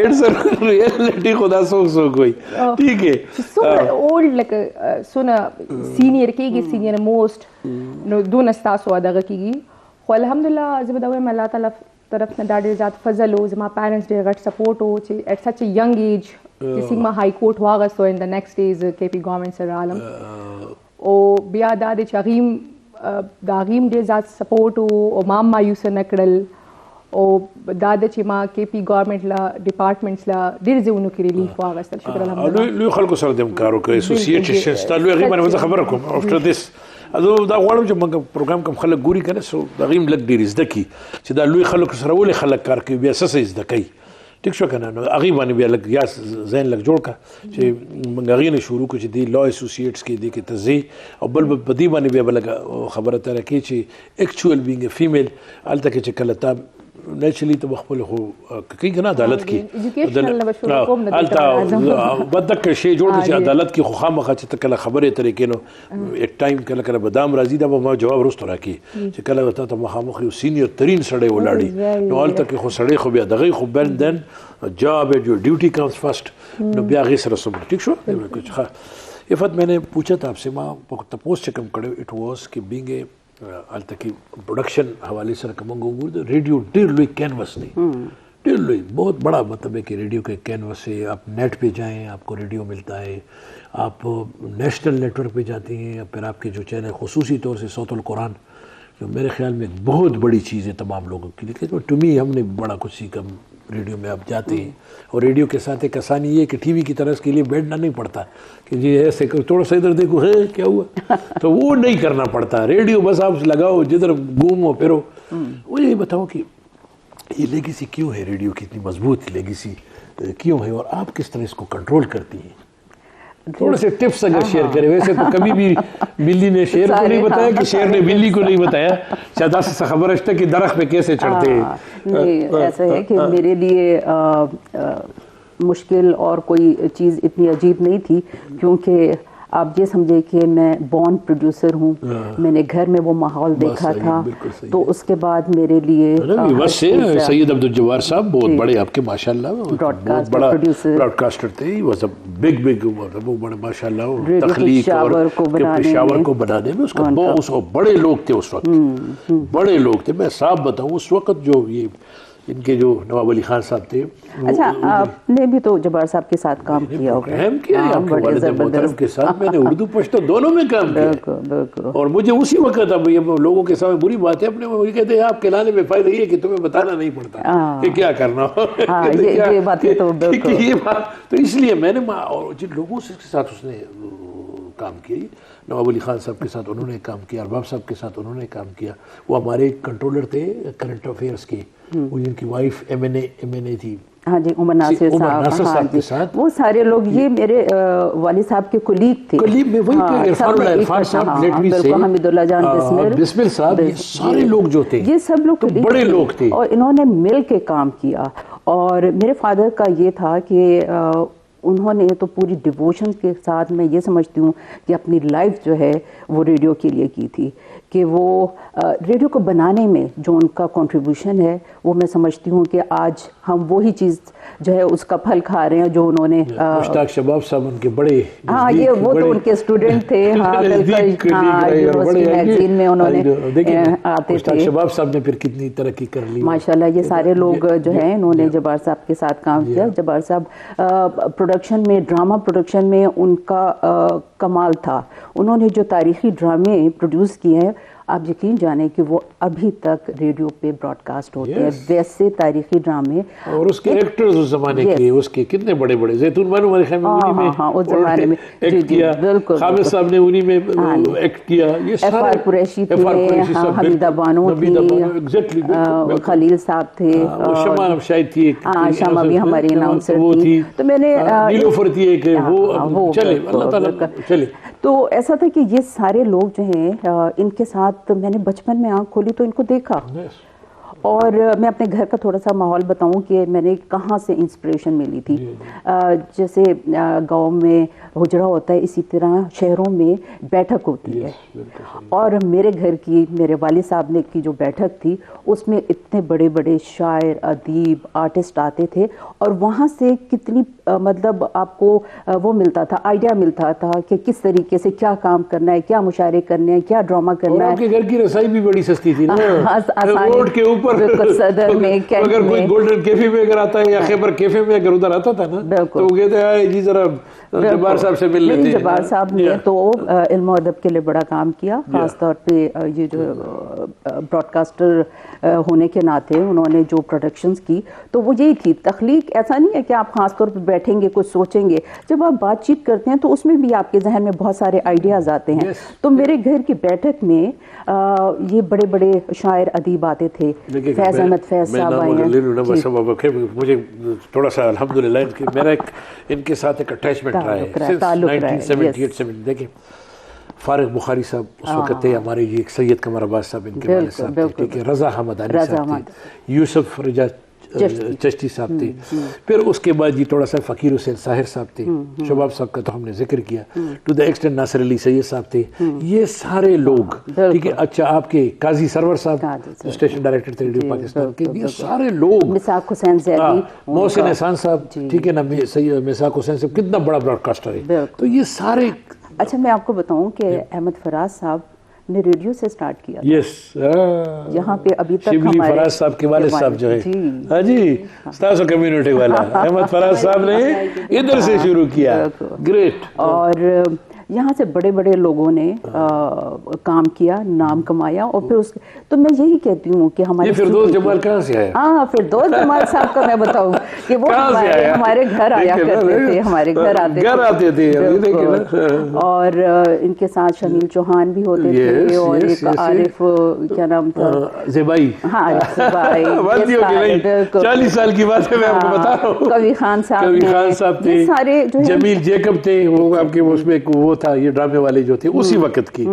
اٹس ریالٹی خدا سوک ہوئی ٹھیک ہے. اولډ لکه سونه سینیئر کېږي سینیئر موسٹ نو دون ستاسو دغه کېږي خو الحمدلله زه به دا وایم الله تعالی طرف نه دا ډېر زیات فضل و زما پیرنټس ډېر غټ سپورټ و چې ایٹ سچ ا ینګ ایج چې سیګما های کورټ واغستو ان د نیکسټ ډیز کې پی ګورنمنت سره عالم او بیا دا د چغیم دا غیم ډېر زیات سپورټ او ما مایوس نه کړل او دا د چې ما کې پی ګورنمنت لا ډپارټمنټس لا ډېر ځایونو کې ریلیف واغستل شکر الحمدلله. لوی خلکو سره د کار وکړي اسوسییټ شته لوی غیم باندې خبره کوم افټر دیس ازو دا غواړم چې موږ پروګرام کوم خلک ګوري کنه سو دا غیم لګ ډېر زده کی چې دا لوی خلکو سره ولې خلک کار کوي بیا څه زده کوي ټیک شو کنه نو هغه باندې بیا لګ یا ذهن لګ جوړ کا چې موږ هغه نه شروع کو چې دی لا اسوسییټس کې دی کې تزي او بل په دې باندې بیا بل خبره تر کې چې اکچوال بینګ ا فیمیل الته کې چې کله تا نیچرلی تو خپل خو کوي کنه عدالت کې الته بدک شی جوړ چې عدالت کې خو خامخا چې کله خبره طریقې نو ایک ټایم کله کله بدام راځي دا ما جواب رستو راکې چې کله وته ته مخامخ یو سینیئر ترین سړی ولاړی نو الته کې خو سړی خو بیا دغه خو بل دن جاب جو ڈیوٹی کمز فرسٹ نو بیا غي سره سم ٹھیک شو. افت میں نے پوچھا تھا آپ سے ما تپوس چکم کړو اٹ واز کہ بینگ اے الته کې پروڈکشن حوالے سے رقموں گور ریڈیو ډیر لوی کینوس نہیں ډیر لوی بہت بڑا مطلب ہے کہ ریڈیو کے کینوس ہے. آپ نیٹ پہ جائیں آپ کو ریڈیو ملتا ہے آپ نیشنل نیٹ ورک پہ جاتے ہیں پھر آپ کے جو چینل خصوصی طور سے صوت القرآن جو میرے خیال میں ایک بہت بڑی چیز ہے تمام لوگوں کے لیے. ٹو می ہم نے بڑا کچھ سیکھا ریڈیو میں آپ جاتے ہیں اور ریڈیو کے ساتھ ایک آسانی یہ کہ ٹی وی کی طرح اس کے لیے بیٹھنا نہیں پڑتا کہ جی ایسے تھوڑا سا ادھر دیکھو ہے کیا ہوا تو وہ نہیں کرنا پڑتا. ریڈیو بس آپ لگاؤ جدھر گھومو پھرو. وہ یہ بتاؤ کہ یہ لیگیسی کیوں ہے ریڈیو کی اتنی مضبوط لیگیسی کیوں ہے اور آپ کس طرح اس کو کنٹرول کرتی ہیں؟ تھوڑے سے ٹپس اگر شیئر کریں. ویسے تو کبھی بھی بلی نے شیر کو نہیں بتایا کہ شیر نے بلی کو نہیں بتایا شاید سے خبر ہے کہ درخت پہ کیسے چڑھتے ہیں. نہیں ایسا ہے کہ میرے لیے مشکل اور کوئی چیز اتنی عجیب نہیں تھی کیونکہ آپ یہ سمجھے کہ میں بورن پروڈیوسر ہوں. میں نے گھر میں وہ ماحول دیکھا تھا تو اس کے بعد میرے لیے سید عبدالجبار صاحب بہت بڑے آپ کے ماشاءاللہ بہت بڑا براڈ کاسٹر تھے. بگ وہ بڑے ماشاءاللہ تخلیق اور پشاور کو بنانے میں اس کو بڑے لوگ تھے اس وقت بڑے لوگ تھے. میں صاف بتاؤں اس وقت جو یہ ان کے جو نواب علی خان صاحب تھے. اچھا آپ نے بھی تو جبار صاحب کے ساتھ کام کیا ہوگا. اہم کیا آپ کے والد محترم کے ساتھ میں نے اردو پشتو دونوں میں کام کیا اور مجھے اسی وقت اب یہ لوگوں کے سامنے بری بات ہے اپنے مجھے کہتے ہیں آپ کے لانے میں فائدہ یہ ہے کہ تمہیں بتانا نہیں پڑتا کہ کیا کرنا ہو. یہ بات تو اس لیے میں نے اور جن لوگوں سے ساتھ اس نے کام کیا نواب علی خان صاحب کے ساتھ انہوں نے کام کیا ارباب صاحب کے ساتھ انہوں نے کام کیا. وہ ہمارے کنٹرولر تھے کرنٹ افیئرس کے وہ جن کی وائف ایم این اے تھی. ہاں جی عمر ناصر صاحب کے ساتھ وہ سارے لوگ یہ میرے والد صاحب کے کلیگ تھے. کلیگ میں وہی پہ عرفان صاحب لیٹ می سے حمید اللہ جان بسمل صاحب یہ سارے لوگ جو تھے یہ سب لوگ بڑے لوگ تھے اور انہوں نے مل کے کام کیا. اور میرے فادر کا یہ تھا کہ انہوں نے تو پوری ڈیووشن کے ساتھ میں یہ سمجھتی ہوں کہ اپنی لائف جو ہے وہ ریڈیو کے لیے کی تھی, کہ وہ ریڈیو کو بنانے میں جو ان کا کنٹریبیوشن ہے وہ میں سمجھتی ہوں کہ آج ہم وہی چیز جو ہے اس کا پھل کھا رہے ہیں جو انہوں نے. مشتاق شباب صاحب ان کے بڑے, ہاں یہ وہ تو ان کے اسٹوڈنٹ تھے, ہاں یونیورسٹی میگزین میں انہوں نے آتے تھے. مشتاق شباب صاحب نے پھر کتنی ترقی کر لی ماشاءاللہ. یہ سارے لوگ جو ہیں انہوں نے جبار صاحب کے ساتھ کام کیا. جبار صاحب پروڈکشن میں, ڈرامہ پروڈکشن میں ان کا کمال تھا. انہوں نے جو تاریخی ڈرامے پروڈیوس کیے ہیں آپ یقین جانیں کہ وہ ابھی تک ریڈیو پہ براڈ کاسٹ ہوتے ہیں, ویسے تاریخی ڈرامے. اور اس کے ایکٹرز اس زمانے کے, اس کے کتنے بڑے بڑے, زیتون بانو ہمارے خیال میں انہی میں اس زمانے میں ایکٹ کیا, حامد صاحب نے انہی میں ایکٹ کیا. یہ ایف آر قریشی تھے, حمیدہ بانو تھی, خلیل صاحب تھے, شمع شاید تھی, شمع بھی ہماری اناؤنسر تھی. تو میں نے نیلوفر تھی کہ وہ چلے اللہ تعالیٰ چلے. تو ایسا تھا کہ یہ سارے لوگ جو ہیں ان کے ساتھ میں نے بچپن میں آنکھ کھولی تو ان کو دیکھا. اور میں اپنے گھر کا تھوڑا سا ماحول بتاؤں کہ میں نے کہاں سے انسپریشن ملی تھی. جیسے گاؤں میں حجرہ ہوتا ہے, اسی طرح شہروں میں بیٹھک ہوتی ہے. اور میرے گھر کی, میرے والد صاحب نے کی جو بیٹھک تھی اس میں اتنے بڑے بڑے شاعر, ادیب, آرٹسٹ آتے تھے. اور وہاں سے کتنی مطلب آپ کو وہ ملتا تھا, آئیڈیا ملتا تھا کہ کس طریقے سے کیا کام کرنا ہے, کیا مشاعرے کرنے ہیں, کیا ڈرامہ کرنا ہے. آپ کے گھر کی رسائی بھی بڑی سستی تھی نا, روڈ کے اوپر صدر میں, اگر کوئی گولڈن کیفے میں اگر آتا ہے یا خیبر کیفے میں اگر ادھر آتا تھا نا تو وہ کہتے ہیں جی ذرا جبار صاحب سے مل لیتے ہیں. جبار صاحب نے تو علم و ادب کے لیے بڑا کام کیا, خاص طور پہ یہ جو براڈ کاسٹر ہونے کے ناطے انہوں نے جو پروڈکشنز کی تو وہ یہی تھی تخلیق. ایسا نہیں ہے کہ آپ خاص طور پہ بیٹھیں گے کچھ سوچیں گے, جب آپ بات چیت کرتے ہیں تو اس میں بھی آپ کے ذہن میں بہت سارے آئیڈیاز آتے ہیں. تو میرے گھر کی بیٹھک میں یہ بڑے بڑے شاعر ادیب آتے تھے. فیض احمد فیض صاحب آئے ہیں. مجھے تھوڑا سا الحمدللہ میرا ان کے ساتھ ایک اٹیچمنٹ رہا ہے 1978. دیکھیں فارغ بخاری صاحب اس وقت تھے ہمارے, یہ سید قمر عباس صاحب ان کے والد صاحب تھے, ٹھیک ہے, رضا حمدانی صاحب تھے, یوسف رجا چشتی صاحب تھے. پھر اس کے بعد یہ تھوڑا سا فقیر حسین طاہر صاحب تھے, شباب صاحب کا تو ہم نے ذکر کیا, ٹو دا ایکسٹینٹ ناصر علی سید صاحب تھے. یہ سارے لوگ, ٹھیک ہے. اچھا آپ کے قاضی سرور صاحب اسٹیشن ڈائریکٹر تھے ریڈیو پاکستان کے, یہ سارے لوگ, مساق حسین زیدی, محسن احسان صاحب, ٹھیک ہے نا, مساق حسین صاحب کتنا بڑا براڈ کاسٹر ہے. تو یہ سارے. اچھا میں آپ کو بتاؤں کہ احمد فراز صاحب نے ریڈیو سے سٹارٹ کیا. یس, یہاں پہ ابھی تک شبلی فراز صاحب کے والد صاحب جو ہے, ہاں جی, ستاسو کمیونٹی والا احمد فراز صاحب نے ادھر سے شروع کیا. گریٹ. اور یہاں سے بڑے بڑے لوگوں نے کام کیا, نام کمایا. اور پھر اس تو میں یہی کہتی ہوں کہ ہمارے فردوس جمال کہاں سے آیا؟ ہاں فردوس جمال صاحب کا میں بتاؤں کہ وہ ہمارے گھر آیا کرتے تھے, ہمارے گھر آتے تھے. اور ان کے ساتھ شمیل چوہان بھی ہوتے تھے, اور ایک عارف کیا نام تھا, زیبائی. ہاں زیبائی, 40 سال کی بات ہے میں آپ کو بتا رہا ہوں. کبھی خان صاحب تھے, سارے جمیل جیکب تھے, وہ آپ کے اس میں وہ تھا, یہ ڈرامے والے جو تھے اسی وقت کی.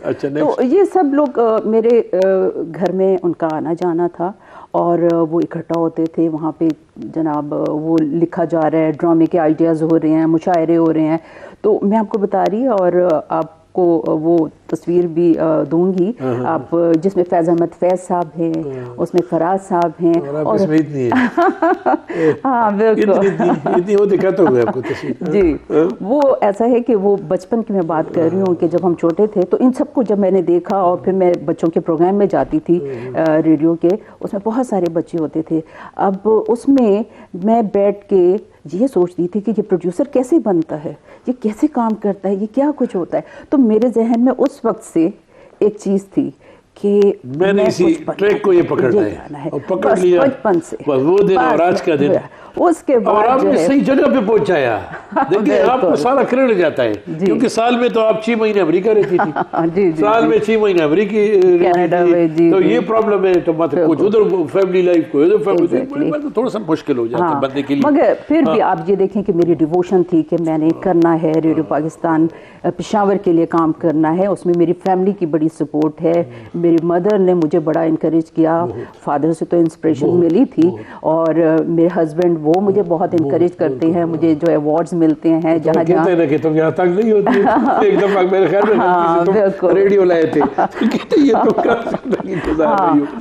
اچھا, تو یہ سب لوگ میرے گھر میں ان کا آنا جانا تھا, اور وہ اکٹھا ہوتے تھے وہاں پہ. جناب وہ لکھا جا رہا ہے, ڈرامے کے آئیڈیاز ہو رہے ہیں, مشاعرے ہو رہے ہیں. تو میں آپ کو بتا رہی, اور آپ کو وہ تصویر بھی دوں گی آپ, جس میں فیض احمد فیض صاحب ہیں, اس میں فراز صاحب ہیں, اور ہاں بالکل جی. وہ ایسا ہے کہ وہ بچپن کی میں بات کر رہی ہوں کہ جب ہم چھوٹے تھے تو ان سب کو جب میں نے دیکھا, اور پھر میں بچوں کے پروگرام میں جاتی تھی ریڈیو کے, اس میں بہت سارے بچے ہوتے تھے. اب اس میں بیٹھ کے یہ سوچتی تھی کہ یہ پروڈیوسر کیسے بنتا ہے, یہ کیسے کام کرتا ہے, یہ کیا کچھ ہوتا ہے. تو میرے ذہن میں اس وقت سے ایک چیز تھی کہ میں نے اسی ٹریک کو یہ پکڑنا ہے, اور پکڑ لیا بچپن سے. وہ دن اور آج کا دن, اس کے بعد اور آپ نے صحیح جگہ پہ پہنچایا. دیکھیے آپ کو سارا کریڈٹ جاتا ہے, کیونکہ سال میں تو آپ 6 مہینے امریکہ رہتی تھی, سال میں 6 مہینے امریکی, تو یہ پرابلم ہے. تو مطلب کچھ ادھر فیملی لائف کو ادھر فیملی, تھوڑا سا مشکل ہو جاتا ہے بندے کے لیے. مگر پھر بھی آپ یہ دیکھیں کہ میری ڈیووشن تھی کہ میں نے کرنا ہے, ریڈیو پاکستان پشاور کے لیے کام کرنا ہے. اس میں میری فیملی کی بڑی سپورٹ ہے, میری مدر نے مجھے بڑا انکریج کیا. فادر سے تو انسپریشن ملی تھی, اور میرے ہسبینڈ وہ مجھے بہت انکریج کرتے ہیں. مجھے جو ایوارڈز ملتے ہیں جہاں جہاں کہ تم یہاں تک نہیں ہوتی, ایک دفعہ میرے خیال میں ریڈیو لائے تھے,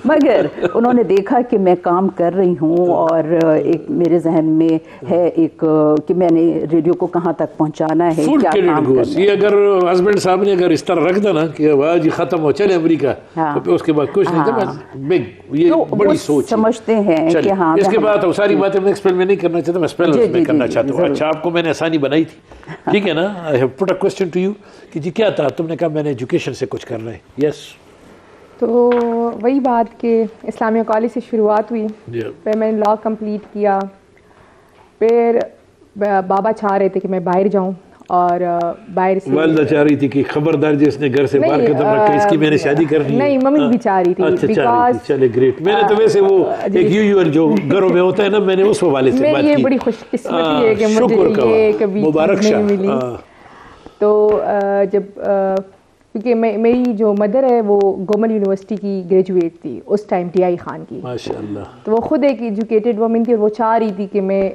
مگر انہوں نے دیکھا کہ میں کام کر رہی ہوں, اور ایک میرے ذہن میں ہے ایک کہ میں نے ریڈیو کو کہاں تک پہنچانا ہے, کیا کام کرنا ہے. یہ اگر ہسبینڈ صاحب نے اگر اس طرح رکھ دینا کہ آج ختم ہو چلے امریکہ, تو اس کے بعد کچھ نہیں, یہ بڑی سوچ سمجھتے ہیں کہ ہاں. اس کے بعد ساری باتیں میں ایکسپلین میں نہیں کرنا چاہتا, میں اسپیل میں کرنا چاہتا ہوں. اچھا, آپ کو میں نے آسانی بنائی تھی, ٹھیک ہے نا. آئی ہیو پٹ اے کوسچن ٹو یو کہ جی کیا تھا, تم نے کہا میں نے ایجوکیشن سے کچھ کرنا ہے. یس, تو وہی بات کہ اسلامیہ کالج سے شروعات ہوئی, پھر میں نے لاء کمپلیٹ کیا. پھر بابا چاہ رہے تھے کہ میں باہر جاؤں, اور باہر سے والدہ چاہ رہی تھی کہ خبردار جس نے گھر سے باہر قدم رکھا اس کی میں نے شادی کرنی ہے. نہیں, ممی بھی چاہ رہی تھی. بیکاز چلے گریٹ, میں نے تو ویسے وہ ایک یوزول جو گھروں میں ہوتا ہے نا, میں نے اس حوالے سے بات کی. یہ بڑی خوش قسمتی ہے کہ مجھے یہ کبھی نہیں ملی. تو جب کیونکہ میری جو مدر ہے وہ گومل یونیورسٹی کی گریجویٹ تھی اس ٹائم, ٹی آئی خان کی, ماشاءاللہ. تو وہ خود ایک ایجوکیٹڈ وومن تھی, اور وہ چاہ رہی تھی کہ میں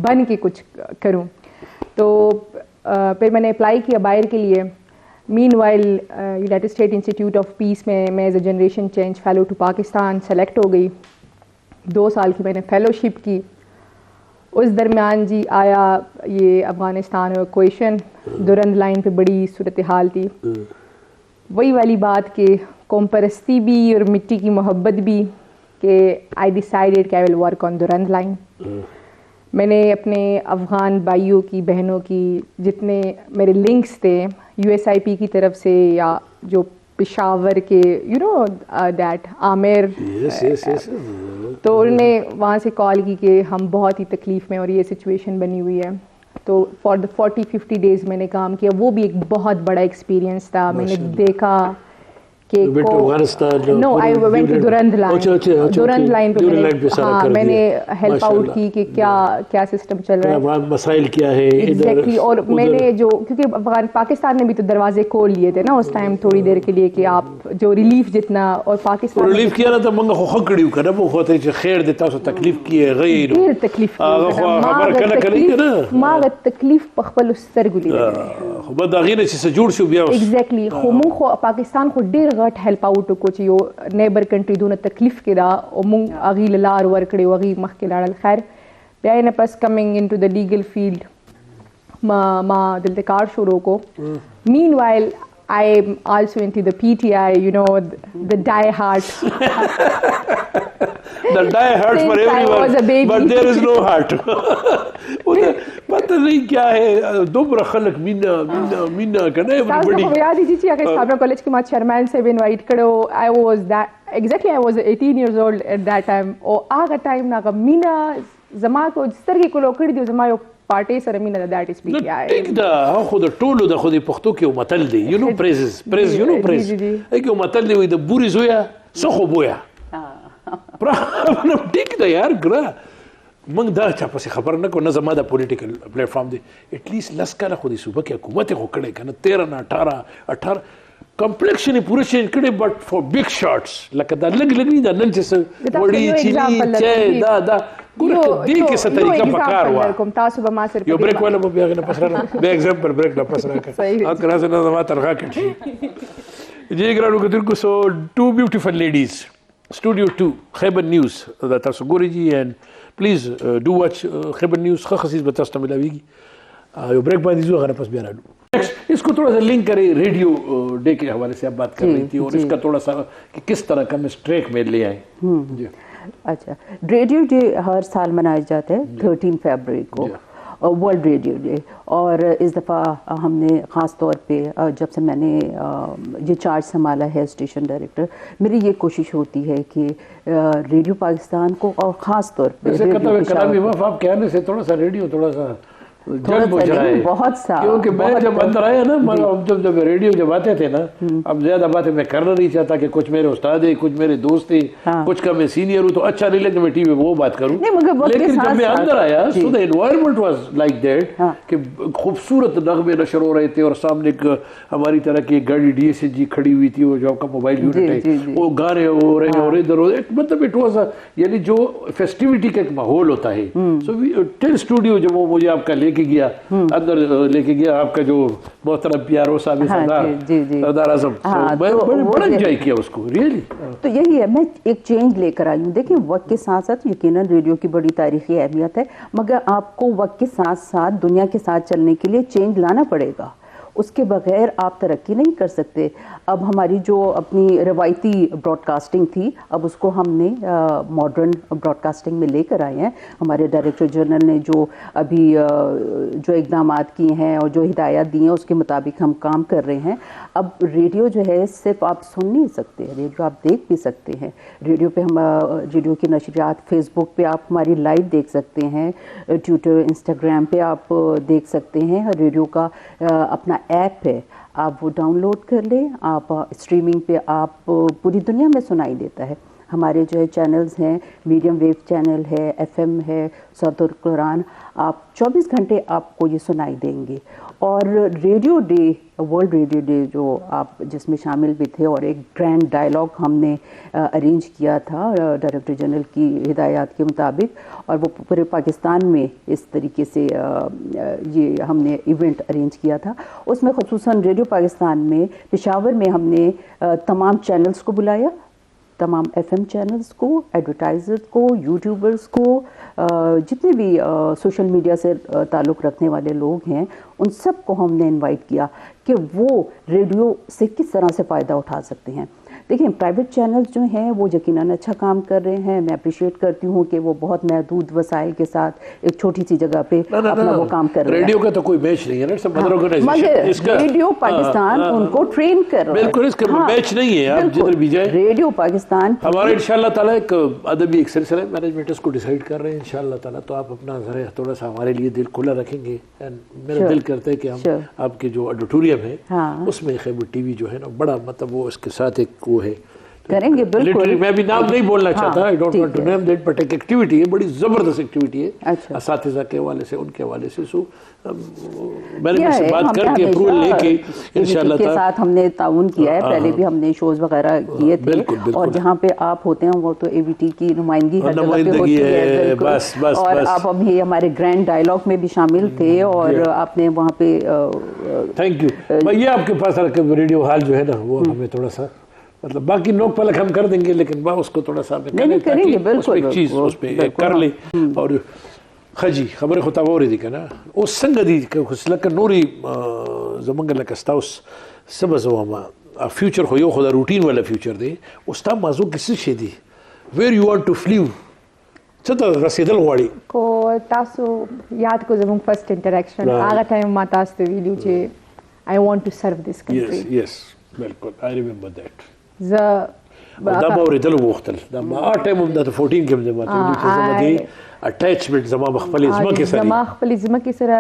بن کے کچھ کروں. تو پھر میں نے اپلائی کیا باہر کے لیے. مین وائل یونائٹڈ اسٹیٹ انسٹیٹیوٹ آف پیس میں ایز اے جنریشن چینج فیلو ٹو پاکستان سلیکٹ ہو گئی. 2 سال کی میں نے فیلوشپ کی. اس درمیان جی آیا یہ افغانستان ایویکویشن, درند لائن پہ بڑی صورتحال تھی. وہی والی بات کہ قوم پرستی بھی اور مٹی کی محبت بھی, کہ آئی ڈیسائیڈیڈ کہ آئی ول ورک آن درند لائن. میں نے اپنے افغان بھائیوں کی, بہنوں کی, جتنے میرے لنکس تھے یو ایس آئی پی کی طرف سے, یا جو پشاور کے یو نو دیٹ عامر, تو انہوں نے وہاں سے کال کی کہ ہم بہت ہی تکلیف میں اور یہ سچویشن بنی ہوئی ہے. تو فار دا 40-50 ڈیز میں نے کام کیا. وہ بھی ایک بہت بڑا ایکسپیرینس تھا. میں نے دیکھا کہ نو آئی وینٹ ٹو درند لائن, درند لائن پہ ہاں میں نے ہیلپ آؤٹ کی کہ کیا سسٹم چل رہا ہے, مسائل کیا ہے ایگزیکٹلی. اور میں نے جو کیونکہ پاکستان نے بھی تو دروازے کھول لیے تھے نا اس ٹائم تھوڑی دیر کے لیے کہ آپ جو ریلیف جتنا, اور پاکستان ریلیف کیا نا تو منگا خو خکڑیو کنه بو خو ته خیر دیتا سو تکلیف کیه غیر ډیر تکلیف خبر کنه کنه ما تکلیف په خپل سترګو لیدل خو بد غینه چې جوړ شو بیا ایگزیکٹلی. خو مونږ خو پاکستان خو ډیر غټ هیلپ آؤٹ کو چې یو نیبر کنټری دونه تکلیف کې دا, او مونږ اغي لار ور کړی, وغي مخ کې لاړل. خیر بیا نه پس کمنګ انټو د لیګل فیلډ ما دلته کار شروع کو. مین وائل I am also into the PTI, you know, the die hard. The die hard for everyone, but there is no heart. پتہ نہیں کیا ہے, دوبرا خلق مینا کنے everybody. تو یاد ہی چیز اگر اسلامیہ کالج کے مات چیئرمین سے انوائٹ کرو, I was that exactly I was 18 years old at that time. او آغا ٹائم نا مینا زما کو سترګې کو لوکړي دی, زما یو پارټي سره مینا that is PTI. ټیک دا خو د ټولو د خو د پښتو کې یو متل دی, یو نو پریز یو نو پریز یو متل دی, وي د بوري زویا سخو بویا. ټیک دا یار ګرا موږ دا چا پسې خبر نه کو, نه زما د پولیټیکل پلیټ فارم دی. ایټ لیسٹ لس کاله خو د صوبه کې حکومت خو کړی کنه, 13 نه 18 کمپلیکشن پورا چینج کړي, بٹ فار بگ شاٹس لکه دا لګ لګ نه نن چې وړي چيني چې دا ګوره دې کې څه طریقه پکار وا کوم تاسو به ما سره یو بریک ولا به بیا نه پسره به ایگزامپل بریک نه پسره کا اکرا سے نه ما ترغا کړي. جی ګرانو کتر کو سو ټو بیوټیفل لیډیز اسټوډیو 2 خیبر نیوز دا تاسو ګوري جی, اینڈ پلیز ڈو واچ خیبر نیوز. خاص خصیص به تاسو ته ملاویږي. یو بریک باندې زو غره پس بیا راځو. اس کو تھوڑا سا لنک کرے ریڈیو ڈے کے حوالے سے آپ بات کر رہی تھی, اور اس کا تھوڑا سا کہ کس طرح کا ہم اس ٹریک میں لے آئیں. جی اچھا, ریڈیو ڈے ہر سال منایا جاتا ہے 13 فیبروری کو, ورلڈ ریڈیو ڈے. اور اس دفعہ ہم نے خاص طور پہ جب سے میں نے یہ چارج سنبھالا ہے اسٹیشن ڈائریکٹر, میری یہ کوشش ہوتی ہے کہ ریڈیو پاکستان کو, اور خاص طور پہ آپ کہنے سے تھوڑا سا ریڈیو تھوڑا سا جنگ پوچھ رہا ہے بہت سا, کیونکہ میں جب اندر آیا نا, جب ریڈیو جب آتے تھے نا, اب زیادہ باتیں میں کرنا نہیں چاہتا کہ کچھ میرے استاد ہیں, کچھ میرے دوست ہیں, کچھ کا میں سینئر ہوں, تو اچھا نہیں لگتا میں ٹی وی وہ بات کروں. لیکن جب میں اندر آیا سو دا انوائرمنٹ واز لائک دیٹ کہ خوبصورت نغمے نشر ہو رہے تھے, اور سامنے ایک ہماری طرح کی گاڑی ڈی ایس جی کھڑی ہوئی تھی, وہ جو آپ کا موبائل یونٹ ہے, وہ گانے ہو رہے ہیں اور ادھر ہو, مطلب اٹ واز یعنی جو فیسٹیوٹی کا ایک ماحول ہوتا ہے. سو ٹیل اسٹوڈیو جب وہ مجھے آپ کا لے کے گیا اندر, لے کے گیا آپ کا جو محترم پیارو صاحب سردار اعظم, بڑا انجوائے کیا اس کو ریئلی. تو یہی ہے, میں ایک چینج لے کر آئی ہوں. دیکھیں وقت کے ساتھ ساتھ یقیناً ریڈیو کی بڑی تاریخی اہمیت ہے, مگر آپ کو وقت کے ساتھ ساتھ دنیا کے ساتھ چلنے کے لیے چینج لانا پڑے گا, اس کے بغیر آپ ترقی نہیں کر سکتے. اب ہماری جو اپنی روایتی براڈ کاسٹنگ تھی, اب اس کو ہم نے ماڈرن براڈ کاسٹنگ میں لے کر آئے ہیں. ہمارے ڈائریکٹر جنرل نے جو ابھی جو اقدامات کیے ہیں اور جو ہدایات دی ہیں اس کے مطابق ہم کام کر رہے ہیں. اب ریڈیو جو ہے صرف آپ سن نہیں سکتے, ریڈیو آپ دیکھ بھی سکتے ہیں. ریڈیو پہ ہم ریڈیو کی نشریات فیس بک پہ آپ ہماری لائیو دیکھ سکتے ہیں, ٹویٹر انسٹاگرام پہ آپ دیکھ سکتے ہیں. ریڈیو کا اپنا ایپ ہے, آپ وہ ڈاؤن لوڈ کر لیں, آپ اسٹریمنگ پہ آپ پوری دنیا میں سنائی دیتا ہے. ہمارے جو ہے چینلز ہیں, میڈیم ویو چینل ہے, ایف ایم ہے, صوت القرآن, آپ 24 گھنٹے آپ کو یہ سنائی دیں گے. اور ریڈیو ڈے, ورلڈ ریڈیو ڈے جو آپ جس میں شامل بھی تھے, اور ایک گرینڈ ڈائلاگ ہم نے ارینج کیا تھا ڈائریکٹر جنرل کی ہدایات کے مطابق, اور وہ پورے پاکستان میں اس طریقے سے یہ ہم نے ایونٹ ارینج کیا تھا. اس میں خصوصاً ریڈیو پاکستان میں پشاور میں ہم نے تمام چینلز کو بلایا, تمام ایف ایم چینلز کو, ایڈورٹائزر کو, یوٹیوبرز کو, جتنے بھی سوشل میڈیا سے تعلق رکھنے والے لوگ ہیں, ان سب کو ہم نے انوائٹ کیا کہ وہ ریڈیو سے کس طرح سے فائدہ اٹھا سکتے ہیں. دیکھیں پرائیویٹ چینلز جو ہیں وہ یقیناً اچھا کام کر رہے ہیں, میں اپریشیٹ کرتی ہوں کہ وہ بہت محدود وسائل کے ساتھ ایک چھوٹی سی جگہ پہ اپنا وہ کام کر رہے ہیں. ریڈیو کا تو کوئی میچ نہیں ہے نا, مگر ریڈیو پاکستان ان کو ٹرین کر رہا ہے. بالکل اس کا میچ نہیں ہے, آپ جدھر بھی جائیں. ریڈیو پاکستان ہمارا انشاءاللہ تعالیٰ ایک ادبی ایک سلسلہ ہے, مینجمنٹ اس کو ڈیسائیڈ کر رہے ہیں انشاءاللہ تعالیٰ. تو آپ اپنا ذرا تھوڑا سا ہمارے لیے دل کھلا رکھیں گے. میرا دل کرتا ہے کہ ہم آپ کے جو آڈیٹوریم ہے اس میں خیبر ٹی وی جو ہے نا بڑا مطلب وہ اس کے ساتھ ایک وہ ہے کریں گے. بالکل میں بھی نام نہیں بولنا چاہتا, I don't want to name that, but ایک ایکٹیویٹی ہے, بڑی زبردست ایکٹیویٹی ہے اساتذہ کے حوالے سے, ان کے حوالے سے. سو مینجمنٹ سے بات کر کے اپروول لے کے انشاءاللہ کے ساتھ ہم نے تعاون کیا ہے. پہلے بھی ہم نے شوز وغیرہ کیے تھے, اور جہاں پہ آپ ہوتے ہیں وہ تو اے وی ٹی کی نمائندگی ہر جگہ پہ ہوتی ہے. اور آپ ابھی ہمارے گرینڈ ڈائلاگ میں بھی شامل تھے, اور آپ نے وہاں پہ تھینک یو. یہ آپ کے پاس ریڈیو ہال جو ہے نا وہ ہمیں تھوڑا سا مطلب باقی نوک پلک ہم کر دیں گے, لیکن اس کو تھوڑا سا کریں گے. بالکل چیز اس پہ کر لیں. اور خجی خبر خطا وہ رہی کہ نا اس سنگ دی لکه نوري زمنګ لکه ستاوس سبز وما فیوچر خو یو خو د روټین ولا فیوچر دی او ستا موضوع کیسه شي دی ویر یو وانټ ټو فلیو څه ته رسیدل غواړي کو تاسو یاد کو زموږ فرست انټریکشن هغه ټایم ما تاسو ته ویلو چې I want to serve this country. Yes بالکل I remember that. دا ما اوریدل وختل دا ما ټایم هم د 14 کې د ماته چې زما دی اٹیچمنٹ زما خپل ځمکې سره زما خپل ځمکې سره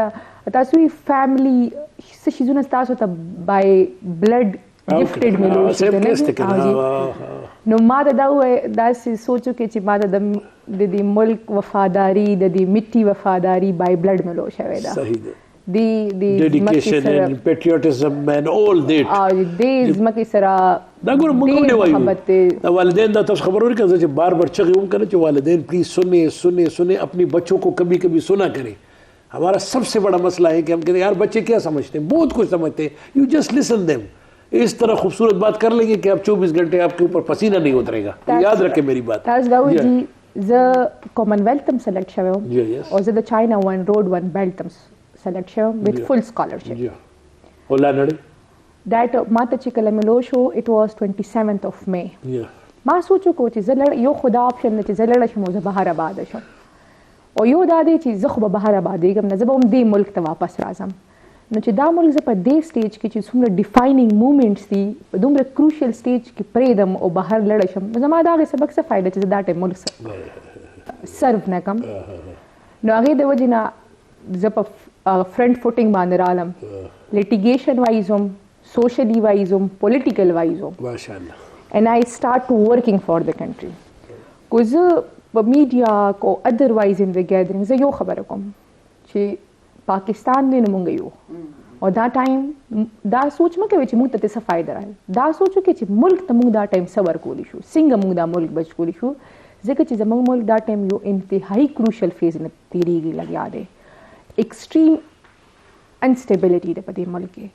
تاسو یې فیملی څه شیزونه تاسو ته بای بلډ گفټډ ملو شي نو ما دا داسې سوچو کې چې ما د دې ملک وفاداری د دې مټي وفاداری بای بلډ ملو شوی دا صحیح دی the dedication and patriotism and all that دې ځمکې سره دا ګور موږ نه وایو دا والدین دا تاسو خبر ورکړه چې بار بار چغې هم کرے چې والدین پلیز سنیں اپنی بچوں کو کبھی کبھی سنا کریں. ہمارا سب سے بڑا مسئلہ ہے کہ ہم کہتے ہیں یار بچے کیا سمجھتے ہیں, بہت کچھ سمجھتے ہیں, یو جسٹ لسن دیم. اس طرح خوبصورت بات کر لیں گے کہ آپ 24 گھنٹے آپ کے اوپر پسینہ نہیں اترے گا. یاد رکھیں میری بات. زه کامن ویلث تم سلیکټ شوم او زه د چاینا ون روډ ون بیلټ تم سلیکټ شوم وذ فل سکالرشپ ولا نړۍ that ماته چې کله ملو شو it was 27th of May. ما سوچو کو چې زه یو خدا آپشن چې زه لړ شم او زه بهر آباد شم او یو دا دی چې زه خو به بهر آبادېږم نه زه به هم دې ملک ته واپس راځم. نو چې دا ملک زه په دې سټیج کې چې څومره ډیفایننګ مومنټس دي په دومره کروشل سټیج کې پرېږدم او بهر لړ شم زما د هغې سبق څه فایده چې زه دا ټایم ملک سرو نه کړم. نو هغې د وجې نه زه په front footing bandiralum, litigation waisum, socially waisum, political waisum, MashaAllah. and I start working for the country. Because media or otherwise in the gatherings, yo khabar kom che Pakistan ne namunga yo. اور دا ټایم دا سوچ مکه چې موږ ته څه فائدہ راځي دا سوچو کې چې ملک ته موږ دا ټایم صبر کولی شو څنګه موږ دا ملک بچ کولی شو ځکه چې زموږ ملک دا ټایم یو انتهایی کروشل فیز نه تیریږي لګیا دی ایکسټریم انسټیبلټی ده په دې ملک کې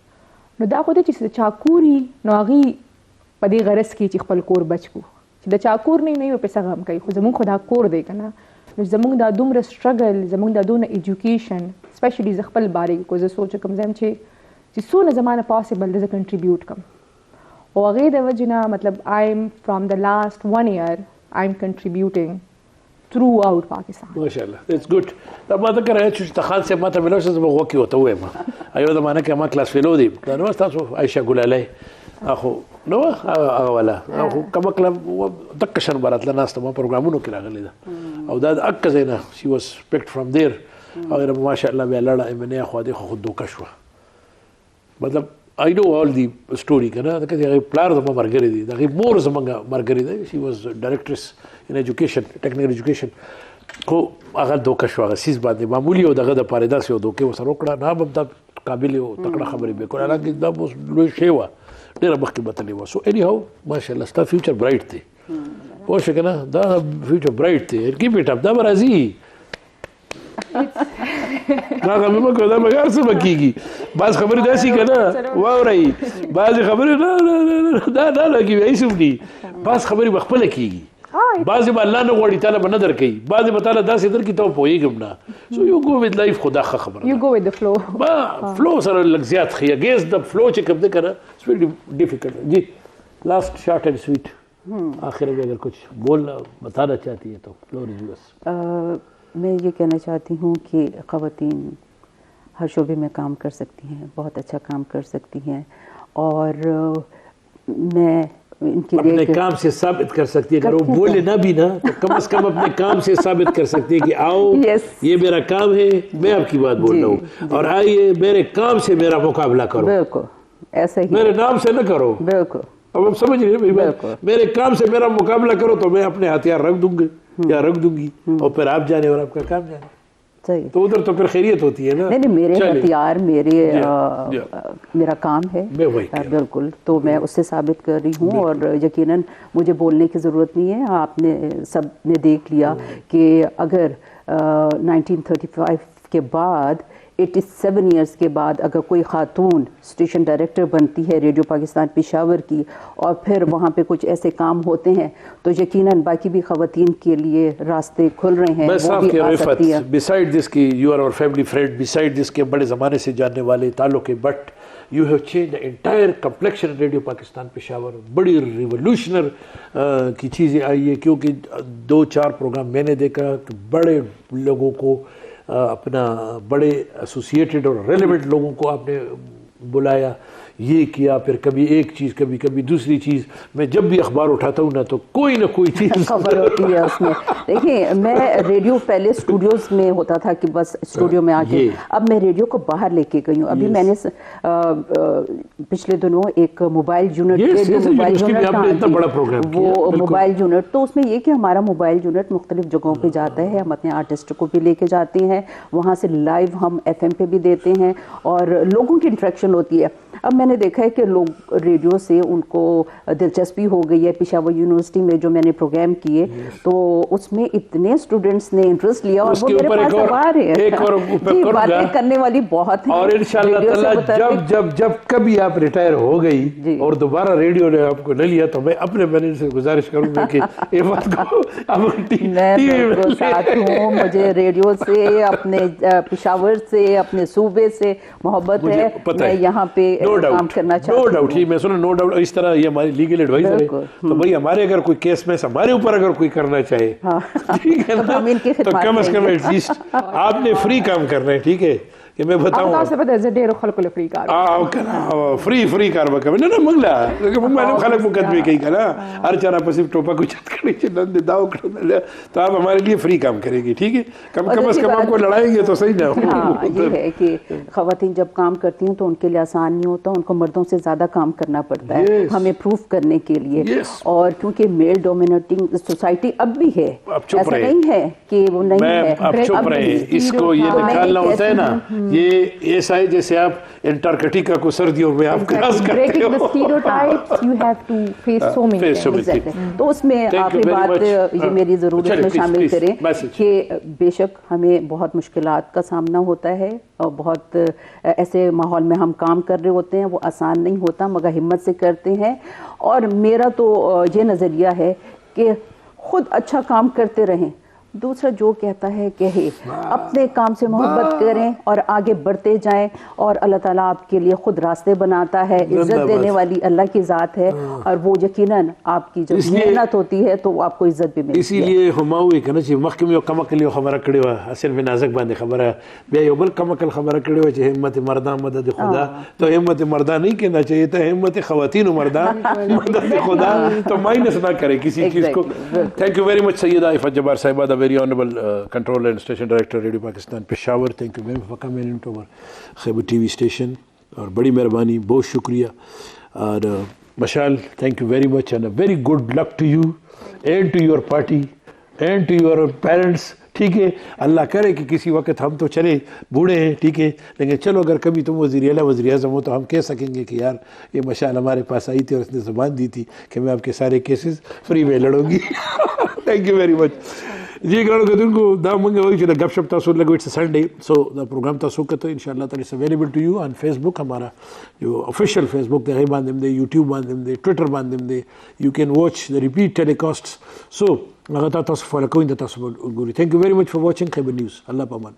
نو دا خو دې چې چاکوري نو هغې په دې غرض کې چې خپل کور بچ کو چې د چاکور نه یو پیسه غم کوي خو زموږ خو دا کور دی که نه نو زموږ دا دومره سټرګل زموږ دا دونه ایجوکیشن اسپیشلی زه خپل باره کې کو زه سوچ کوم زم چې څونه زمانه پاسبل ده زه کنټریبیوټ کم او هغې د وجې نه مطلب آی ایم فرام د لاست 1 year آی ایم کنټریبیوټینګ تھرو آؤٹ پاکستان ماشاءالله اٹس ګډ دا ما ته کړه چې تخان سے ما ته ملو چې زما وکی وته وایم ایو دا معنی کې ما کلاس فیلو دی دا نو تاسو عائشہ ګلالای اخو نو هغه ولا اخو کما کلم دک شن برات له ناس ته ما پروګرامونو کې راغلی دا او دا اک زینا شي واز پکټ فرام دیر او ماشاءالله بیا لړا ایمنه خو دې خود دوکه شو مطلب I know all the story کنه دا کله پلار د مرګري دي دا مور زمنګ مرګري دي she was directress in education technical education کو هغه دوکه شو هغه سیس باندې معمولی او دغه د پاره داسې او دوکه وسره وکړه نه هم د قابل او تکړه خبرې به کوله لکه دا اوس لوی شی و ډېره مخکې بتلې و سو اني هاو ماشاءالله ستا فیوچر برایټ دی پوه شو کنه دا فیوچر برایټ دی کیپ اټ اپ دا راځي دا غمه کو دا مګر څه بکیږي بعض خبرې داسي کنه واوري بعض خبرې نه دا نه لګي ایسوم دي بعض خبرې بخپل کیږي بعض به الله نه غوړي تعالی به نه درکې بعض به تعالی داسې درکې ته پوهیږم نه سو یو گو وذ لایف خدا خبره یو گو وذ د فلو با فلو سره لږ زیات خي اگینست د فلو چې کوم ذکر اٹس ویری ڈیفیکلٹ جی لاسٹ شارٹ اینڈ سویٹ آخر میں اگر کچھ بولنا بتانا چاہتی ہے تو فلور از یورس میں یہ کہنا چاہتی ہوں کہ خواتین ہر شعبے میں کام کر سکتی ہیں بہت اچھا کام کر سکتی ہیں اور میں ان کے اپنے کام سے ثابت کر سکتی ہے اگر وہ بولے نہ بھی نا تو کم از کم اپنے کام سے ثابت کر سکتی ہے کہ آؤ یہ میرا کام ہے میں آپ کی بات بول رہا ہوں اور آئیے میرے کام سے میرا مقابلہ کرو بالکل ایسا ہی میرے نام سے نہ کرو بالکل اب ہم سمجھ رہے ہیں میرے کام سے میرا مقابلہ کرو تو میں اپنے ہتھیار رکھ دوں گی یا رکھ دوں گی اور پھر آپ جانے اور آپ کا کام جانے صحیح تو ادھر تو پھر خیریت ہوتی ہے نا نہیں میرے ہتھیار میرا کام ہے بالکل تو میں اس سے ثابت کر رہی ہوں اور یقیناً مجھے بولنے کی ضرورت نہیں ہے آپ نے سب نے دیکھ لیا کہ اگر 1935 کے بعد 87 ایئرس کے بعد اگر کوئی خاتون اسٹیشن ڈائریکٹر بنتی ہے ریڈیو پاکستان پشاور کی اور پھر وہاں پہ کچھ ایسے کام ہوتے ہیں تو یقیناً باقی بھی خواتین کے لیے راستے کھل رہے ہیں وہ بھی آ سکتی ہیں بسائڈ دس کی یو آر اور فیملی فرینڈ بسائڈ دس کے بڑے زمانے سے جاننے والے تعلق بٹ یو ہیو چینج انٹائر کمپلیکشن ریڈیو پاکستان پشاور بڑی ریولوشنر کی چیزیں آئی ہے کیونکہ 2-4 پروگرام میں نے دیکھا کہ بڑے لوگوں کو اپنا بڑے ایسوسیٹڈ اور ریلیونٹ لوگوں کو آپ نے بلایا یہ کیا پھر کبھی ایک چیز کبھی دوسری چیز میں جب بھی اخبار اٹھاتا ہوں نا تو کوئی نہ کوئی چیز خبر ہوتی ہے اس میں دیکھیں میں ریڈیو پہلے اسٹوڈیوز میں ہوتا تھا کہ بس اسٹوڈیو میں آ کے اب میں ریڈیو کو باہر لے کے گئی ہوں ابھی میں نے پچھلے دنوں ایک موبائل یونٹ وہ موبائل یونٹ تو اس میں یہ کہ ہمارا موبائل یونٹ مختلف جگہوں پہ جاتا ہے ہم اپنے آرٹسٹ کو بھی لے کے جاتے ہیں وہاں سے لائیو ہم FM پہ بھی دیتے ہیں اور لوگوں کی انٹریکشن ہوتی ہے اب میں نے دیکھا ہے کہ لوگ ریڈیو سے ان کو دلچسپی ہو گئی ہے پشاور یونیورسٹی میں جو میں نے پروگرام کیے تو اس میں اتنے اسٹوڈنٹس نے انٹرسٹ لیا اور وہ میرے پاس اب آ رہے ہیں باتیں کرنے والی بہت ہیں اور انشاءاللہ تعالی جب کبھی آپ ریٹائر ہو گئی اور دوبارہ ریڈیو نے آپ کو نہ لیا تو میں اپنے مینیجر سے گزارش کروں گا کہ یہ بات کو میں بالکل ساتھ ہوں مجھے ریڈیو سے اپنے پشاور سے اپنے صوبے سے محبت ہے میں یہاں پہ کام کرنا چاہتا ہوں. نو ڈاؤٹ میں سنا نو ڈاؤٹ اس طرح یہ ہماری لیگل ایڈوائزر ہے تو بھائی ہمارے اگر کوئی کیس میں ہمارے اوپر اگر کوئی کرنا چاہے ٹھیک ہے نا تو کم از کم ایٹ لیسٹ آپ نے فری کام کرنا ہے ٹھیک ہے کہ میں بتاؤں تاسو په د ډېرو خلکو له فری کار فری کار وکړه نه منګلا لکه موږ خلک مقدمه کوي کنه هر چا را پسې ټوپا کو چت کړی چې نن دې داو کړو تو آپ ہمارے لیے فری کام کرے گی ٹھیک ہے کم از کم آپ کو لڑائیں گے تو صحیح نہ ہو. ہاں یہ ہے کہ خواتین جب کام کرتی ہیں تو ان کے لیے آسان نہیں ہوتا, ان کو مردوں سے زیادہ کام کرنا پڑتا ہے ہمیں پروف کرنے کے لیے, اور کیونکہ میل ڈومینیٹنگ سوسائٹی اب بھی ہے, ایسا نہیں ہے کہ وہ نہیں ہے. اب چپ رہے, اس کو یہ نکالنا ہوتا ہے نا, یہ ایسا ہے جیسے آپ انٹارکٹیکا کو سردیوں میں آپ کراس کرتے ہو. تو اس میں آخری بات یہ میری ضرورت میں شامل کریں کہ بے شک ہمیں بہت مشکلات کا سامنا ہوتا ہے, اور بہت ایسے ماحول میں ہم کام کر رہے ہوتے ہیں, وہ آسان نہیں ہوتا مگر ہمت سے کرتے ہیں. اور میرا تو یہ نظریہ ہے کہ خود اچھا کام کرتے رہیں, دوسرا جو کہتا ہے کہے, اپنے کام سے محبت کریں اور آگے بڑھتے جائیں, اور اللہ تعالیٰ آپ کے لیے خود راستے بناتا ہے. عزت دینے والی اللہ کی ذات ہے, اور وہ یقیناً آپ کی جو محنت ہوتی ہے تو آپ کو عزت بھی ملتی ہے. اسی لیے هماوي کنه چې مخکې یو کمکل یو خبره کړې وه, اصل په نازک باندې خبره, بیا یو بل کمکل خبره کړې وه چې همت مردان مدد خدا, تو همت مردان نہیں کہنا چاہیے تھا, همت خواتین و مردان مدد خدا, تو مائنس نہ کرے کسی چیز کو. تھینک یو ویری مچ سیدہ عفت جبار صاحبہ, دا ویری آنریبل کنٹرول اینڈ اسٹیشن ڈائریکٹر ریڈیو پاکستان پشاور. تھینک یو ویری مچ فار کمنگ انٹو اور خیبر ٹی وی اسٹیشن, اور بڑی مہربانی, بہت شکریہ. اور مشال, تھینک یو ویری مچ اینڈ ویری گڈ لک ٹو یو اینڈ ٹو یور پارٹی اینڈ ٹو یور پیرنٹس. ٹھیک ہے, اللہ کرے کہ کسی وقت ہم تو چلے بوڑھے ہیں, ٹھیک ہے, لیکن چلو اگر کبھی تم وزیر اعلیٰ وزیر اعظم ہو تو ہم کہہ سکیں گے کہ یار یہ مشال ہمارے پاس آئی تھی اور اس نے زبان دی تھی کہ میں آپ کے سارے کیسز فری میں لڑوں گی. تھینک یو ویری مچ. جی ګرانو کتونکو, دا مونږ وایو چې د ګپ شپ تاسو لګوي, اټس سنډے, سو دا پروګرام تاسو کته ان شاء الله تعالی اویلیبل ټو یو آن فیس بک. ہمارا جو افیشیل فیس بک دی هغه باندې دی, یوټیوب باندې دی, ټویټر باندې دی, یو کین واچ د ریپیټ ټیلیکاسټس. سو هغه تاسو فالو کوئ, د تاسو ګوري. تھینک یو ویری مچ فار واچینګ خیبر نیوز. الله پامان.